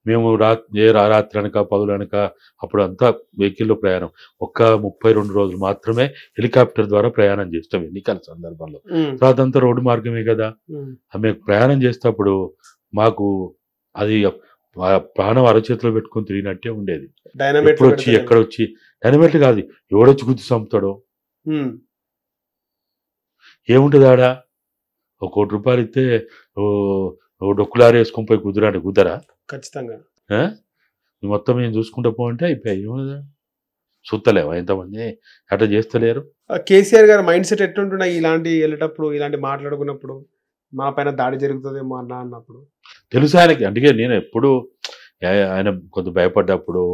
మేము రాత్రి అనక పగులనక అప్పుడు అంతా వెహికల్లో ప్రయాణం. 32 రోజులు మాత్రమే హెలికాప్టర్ ద్వారా ప్రయాణం చేస్తాం ఎన్నికల సందర్భంలో. తర్వాత అంతా రోడ్డు మార్గమే కదా. మేము ప్రయాణం చేసేటప్పుడు మాకు అది ప్రాణం అరచేతిలో పెట్టుకొని తిరిగినట్టే ఉండేది. ఎప్పుడు వచ్చి ఎక్కడ వచ్చి డైనమైట్ కాదు, ఎవడొచ్చి గుర్తు చంపుతాడో ఏముంటుంది ఆడ. 1 కోటి రూపాయలు ఇస్తే డొక్కులారి వేసుకొని పోయి కుదరా ఖచ్చితంగా. మొత్తం మేము చూసుకుంటా పోంటే అయిపోయాయి. ఏమన్నా చూస్తలేవా ఎంతమంది అట్లా చేస్తలేరు. కేసీఆర్ గారి మైండ్ సెట్ ఎట్లుంటున్నాయి ఇలాంటి వెళ్ళేటప్పుడు, ఇలాంటి మాట్లాడుకున్నప్పుడు, మా పైన దాడి జరుగుతుందేమో అన్నప్పుడు? తెలుసు ఆయనకి. అందుకే నేను ఎప్పుడు ఆయన కొంత భయపడ్డప్పుడు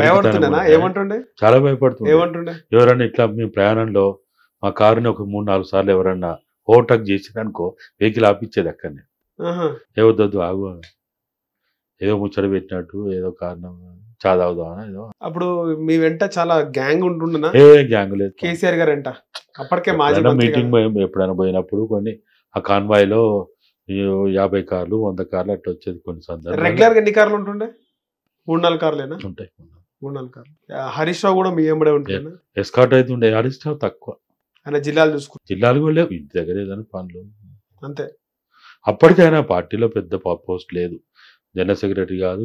భయపడుతున్నా. ఏమంటుండే? చాలా భయపడుతుంది. ఏమంటుండే? ఎవరన్నా ఇట్లా మేము ప్రయాణంలో మా కారుని ఒక 3-4 సార్లు ఎవరన్నా ఓవర్టేక్ చేసేదనుకో వెహికల్ ఆపిచ్చేది అక్కడనే. ఏవద్దొద్దు ఆగు, ఏదో ముచ్చట పెట్టినట్టు ఏదో కారణం చాదావుదామా ఏదో. అప్పుడు మీ వెంట చాలా గ్యాంగ్ ఉంటుండనా? ఏ గ్యాంగ్ లేదు కేసీఆర్ గారు వెంట. అప్పటికే మాజీ మీటింగ్ ఎప్పుడైనా పోయినప్పుడు కొన్ని ఆ కాన్వాయ్ లో 50 కార్లు 100 కార్లు అట్లా వచ్చేది కొన్ని సందర్భాలు. రెగ్యులర్ గా ఎన్ని కార్లు ఉంటుండే? 3-4 కార్లేనా? ఉంటాయి. 3-4 కార్లు. హరీష్ రావు కూడా మీ ఎంబడే ఉంటుంది. ఎస్కాట్ అయితే ఉండే. హరీష్ రావు తక్కువ. ఆయన జిల్లాలు చూసుకుంటారు. జిల్లాలు కూడా లేవు, ఇంటి దగ్గర ఏదైనా పనులు అంతే. అప్పటికైనా పార్టీలో పెద్ద పోస్ట్ లేదు. జనరల్ సెక్రటరీ కాదు,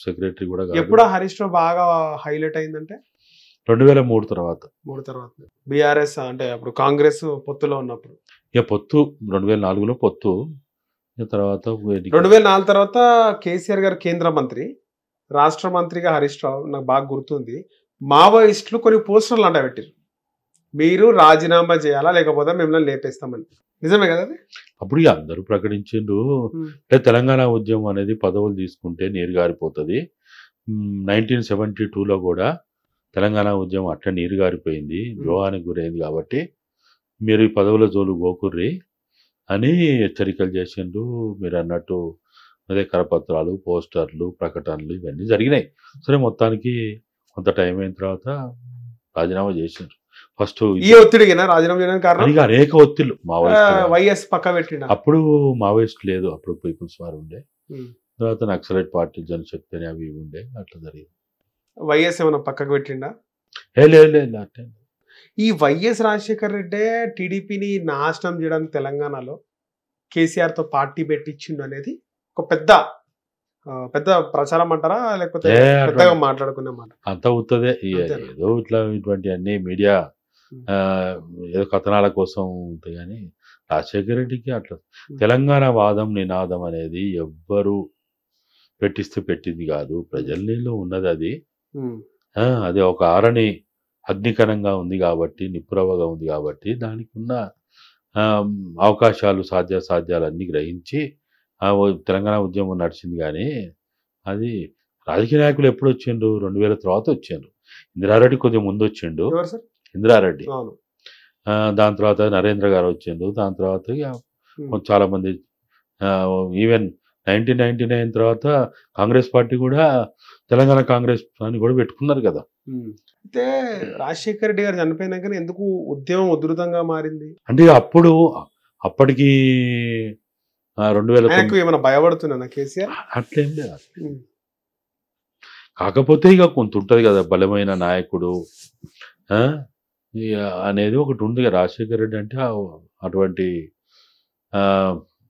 సెక్రటరీ కూడా కాదు. ఎప్పుడు హరీష్ రావు బాగా హైలైట్ అయిందంటే 2003 తర్వాత. బీఆర్ఎస్ అంటే అప్పుడు కాంగ్రెస్ పొత్తులో ఉన్నప్పుడు. ఇక పొత్తు 2004లో పొత్తు. తర్వాత 2004 తర్వాత కేసీఆర్ గారు కేంద్ర మంత్రి, రాష్ట్ర మంత్రిగా హరీష్ రావు. నాకు బాగా గుర్తుంది. మావోయిస్టులు కొన్ని పోస్టర్లు అంట పెట్టారు, మీరు రాజీనామా చేయాలా లేకపోతే మిమ్మల్ని లేపేస్తామని. నిజమే కదా అది? అప్పుడు అందరూ ప్రకటించిండ్రు. తెలంగాణ ఉద్యమం అనేది పదవులు తీసుకుంటే నీరుగారిపోతుంది. 1972లో కూడా తెలంగాణ ఉద్యమం అట్లా నీరుగారిపోయింది, ద్రోహానికి గురైంది. కాబట్టి మీరు ఈ పదవుల జోలు గోకుర్రి అని హెచ్చరికలు చేసిండ్రు. మీరు అన్నట్టు అదే కరపత్రాలు, పోస్టర్లు, ప్రకటనలు ఇవన్నీ జరిగినాయి. సరే మొత్తానికి కొంత టైం అయిన తర్వాత రాజీనామా చేసిండ్రు. ఫస్ట్ ఈ ఒత్తిడిగా రాజీనామా చేయడానికి కారణం అనేక ఒత్తిళ్లు. వైఎస్ పక్క పెట్టిండు. అప్పుడు మావోయిస్ట్ లేదు, అప్పుడు పీపుల్స్ వారు ఉండే. తర్వాత నక్సలైట్ పార్టీ, జనశక్తి అని అవి ఉండే. అట్లా జరిగింది. వైఎస్ ఏమైనా పక్కకు పెట్టిండా? లేదు. ఈ వైఎస్ రాజశేఖర్ రెడ్డి టీడీపీని నాశనం చేయడానికి తెలంగాణలో కేసీఆర్ తో పార్టీ పెట్టించిండు అనేది ఒక పెద్ద ప్రచారం అంటారా, లేకపోతే పెద్దగా మాట్లాడుకునే మాట? అంతా అవుతుంది. ఏదో ఇటువంటి అన్ని మీడియా ఏదో కథనాల కోసం ఉంటాయి. కానీ రాజశేఖర రెడ్డికి అట్లా తెలంగాణ వాదం నినాదం అనేది ఎవ్వరు పెట్టిస్తే పెట్టింది కాదు, ప్రజల్లో ఉన్నది అది. అది ఒక ఆరని అగ్నికరంగా ఉంది కాబట్టి, నిప్పురవ్వగా ఉంది కాబట్టి దానికి ఉన్న అవకాశాలు, సాధ్యాలన్నీ గ్రహించి తెలంగాణ ఉద్యమం నడిచింది. కానీ అది రాజకీయ నాయకులు ఎప్పుడు వచ్చిండు? 2000 తర్వాత వచ్చిండ్రు. ఇందిరారెడ్డి కొద్దిగా ముందు వచ్చిండు. ఇందిరారెడ్డి. దాని తర్వాత నరేంద్ర గారు వచ్చిండు. దాని తర్వాత చాలా మంది, ఈవెన్ 1999 తర్వాత కాంగ్రెస్ పార్టీ కూడా తెలంగాణ కాంగ్రెస్ అని కూడా పెట్టుకున్నారు కదా. అయితే రాజశేఖర రెడ్డి గారు చనిపోయినాక ఎందుకు ఉద్యమం ఉధృతంగా మారింది అంటే అప్పటికి 2000 ఏమైనా భయపడుతున్నా కేసీఆర్? అట్లేం లేదు. కాకపోతే ఇక కొంత ఉంటుంది కదా, బలమైన నాయకుడు అనేది ఒకటి ఉంది. రాజశేఖర రెడ్డి అంటే అటువంటి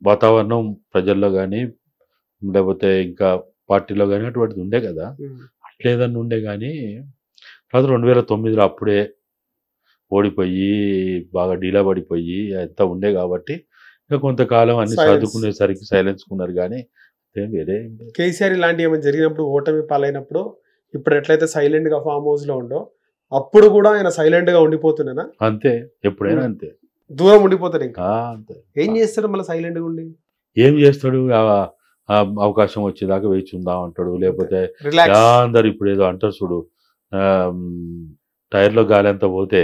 వాతావరణం ప్రజల్లో కానీ లేకపోతే ఇంకా పార్టీలో కానీ అటువంటిది ఉండే కదా. అట్లేదన్నా ఉండే. కానీ తర్వాత 2009లో అప్పుడే ఓడిపోయి బాగా డీలా పడిపోయి అంతా ఉండే కాబట్టి ఇక కొంతకాలం అన్ని చదువుకునేసరికి సైలెన్స్కున్నారు. కానీ వేరే కేసీఆర్ ఇలాంటి ఏమైనా జరిగినప్పుడు, ఓటమి పాలైనప్పుడు, ఇప్పుడు ఎట్లయితే సైలెంట్ గా ఫామ్ హౌస్ లో ఉండో అప్పుడు కూడా ఆయన సైలెంట్ గా ఉండిపోతున్నా? అంతే, ఎప్పుడైనా అంతే, దూరం ఉండిపోతాడు. ఇంకా అంతే. ఏం చేస్తాడు మళ్ళీ సైలెంట్ గా ఉండి? ఏం చేస్తాడు? అవకాశం వచ్చేదాకా వేచి ఉందాం అంటాడు. లేకపోతే అందరు ఇప్పుడు ఏదో అంటారు చూడు, టైర్లో గాలి అంతా పోతే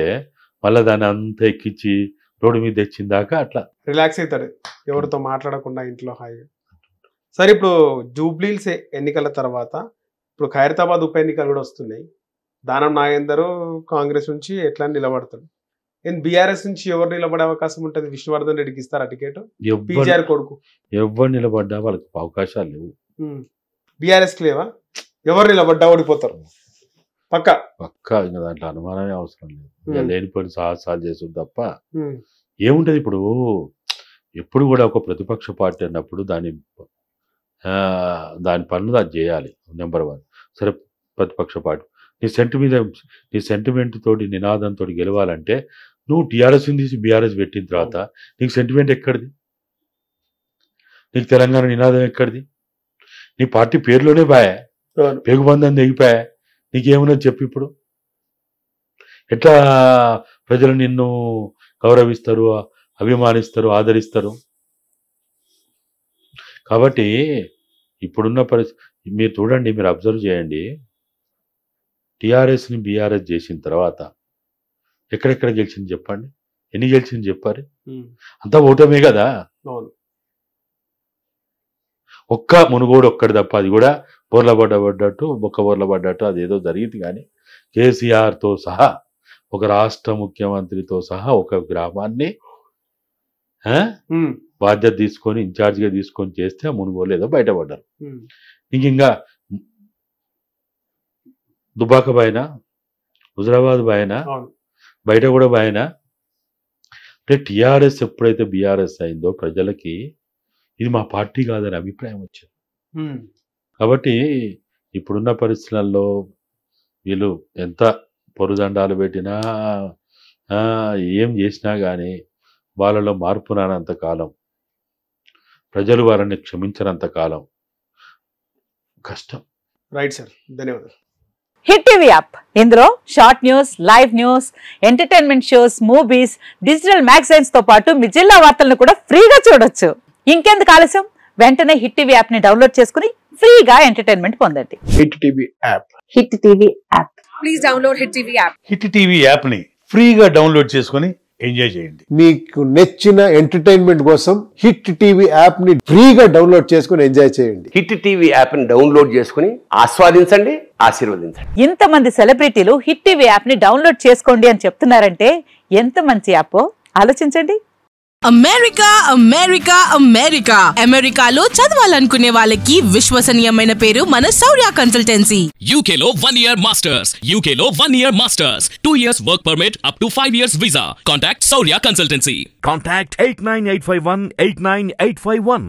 మళ్ళీ దాన్ని అంతా ఎక్కించి రోడ్డు మీద తెచ్చిన దాకా అట్లా రిలాక్స్ అవుతాడు, ఎవరితో మాట్లాడకుండా ఇంట్లో హాయిగా. సరే, ఇప్పుడు జూబ్లీహిల్స్ ఎన్నికల తర్వాత ఇప్పుడు ఖైరతాబాద్ ఉప ఎన్నికలు కూడా వస్తున్నాయి. దానం నాగేందర్ కాంగ్రెస్ నుంచి ఎట్లా నిలబడతాడు? బీఆర్ఎస్ నుంచి ఎవరు నిలబడే అవకాశం ఉంటుంది? విష్ణువర్ధన్ రెడ్డికి ఇస్తారా టికెట్? ఎవ్వరు పీజీఆర్ కొడుకు ఎవరు నిలబడ్డా వాళ్ళకి అవకాశాలు లేవు. బీఆర్ఎస్ కి లేవా? ఎవరు నిలబడ్డా ఓడిపోతారు పక్క. ఇంకా దాంట్లో అనుమానమే అవసరం లేదు. ఇక లేనిపోయిన సాహసాలు చేస్తుంది తప్ప ఏముంటది. ఇప్పుడు ఎప్పుడు కూడా ఒక ప్రతిపక్ష పార్టీ అన్నప్పుడు దాని పనులు అది చేయాలి. నెంబర్ 1. సరే, ప్రతిపక్ష పార్టీ నీ సెంటిమెంట్ తోటి నినాదంతో గెలవాలంటే నువ్వు టీఆర్ఎస్ తీసి బీఆర్ఎస్ పెట్టిన తర్వాత నీకు సెంటిమెంట్ ఎక్కడిది? నీకు తెలంగాణ నినాదం ఎక్కడిది? నీ పార్టీ పేరులోనే బాయా, పేగుబంధం తెగిపోయా. నీకేమన్నా చెప్పి ఇప్పుడు ఎట్లా ప్రజలు నిన్ను గౌరవిస్తారు, అభిమానిస్తారు, ఆదరిస్తారు? కాబట్టి ఇప్పుడున్న పరిస్థితి మీరు చూడండి, మీరు అబ్జర్వ్ చేయండి. టీఆర్ఎస్ని బీఆర్ఎస్ చేసిన తర్వాత ఎక్కడెక్కడ గెలిచింది చెప్పండి? ఎన్ని గెలిచింది చెప్పారు? అంతా ఓటమే కదా. ఒక్క మునుగోడు ఒక్కడి తప్ప, అది కూడా బొక్క పడ్డట్టు అదేదో జరిగింది. కానీ కేసీఆర్తో సహా, ఒక రాష్ట్ర ముఖ్యమంత్రితో సహా ఒక గ్రామాన్ని బాధ్యత తీసుకొని ఇన్ఛార్జిగా తీసుకొని చేస్తే ఆ మునుగోలు ఏదో బయటపడ్డారు. ఇంకా దుబాక బాయన, హుజరాబాద్ బాయన, బయట కూడా బాయన. అంటే టీఆర్ఎస్ ఎప్పుడైతే బీఆర్ఎస్ అయిందో ప్రజలకి ఇది మా పార్టీ కాదని అభిప్రాయం వచ్చింది. కాబట్టి ఇప్పుడున్న పరిస్థితులలో వీళ్ళు ఎంత పొరుదండాలు పెట్టినా ఏం చేసినా కానీ వాళ్ళలో మార్పు రానంత కాలం, ప్రజలు వారిని క్షమించనంత కాలం కష్టం. రైట్ సార్, ధన్యవాదాలు. హిట్ టీవీ యాప్, ఇందులో short news, live news, entertainment shows, movies, digital magazines తో పాటు మీ జిల్లా వార్తలను కూడా ఫ్రీగా చూడొచ్చు. ఇంకెందుకు ఆలస్యం, వెంటనే హిట్ టీవీ యాప్ ని డౌన్లోడ్ చేసుకుని ఫ్రీగా ఎంటర్టైన్మెంట్ పొందండి. Hit TV app. Hit TV app. Please download hit TV app. Hit TV app ని ఫ్రీగా డౌన్లోడ్ చేసుకుని ఎంజాయ్ చేయండి. మీకు నచ్చిన ఎంటర్టైన్మెంట్ కోసం హిట్ టీవీ యాప్ ని ఫ్రీగా డౌన్లోడ్ చేసుకుని ఎంజాయ్ చేయండి. హిట్ టీవీ యాప్ ని డౌన్లోడ్ చేసుకుని ఆస్వాదించండి, ఆశీర్వదించండి. ఇంతమంది సెలబ్రిటీలు హిట్ టీవీ యాప్ ని డౌన్లోడ్ చేసుకోండి అని చెప్తున్నారంటే ఎంత మంచి యాప్ ఆలోచించండి. అమెరికా అమెరికా అమెరికా అమెరికాలో చదవాలనుకునే వాళ్ళకి విశ్వసనీయమైన పేరు మన శౌర్య కన్సల్టెన్సీ. UK లో 1 year masters, UK లో 1 year masters, 2 years work permit up to 5 years visa. Contact Saurya Consultancy. Contact 89851 89851.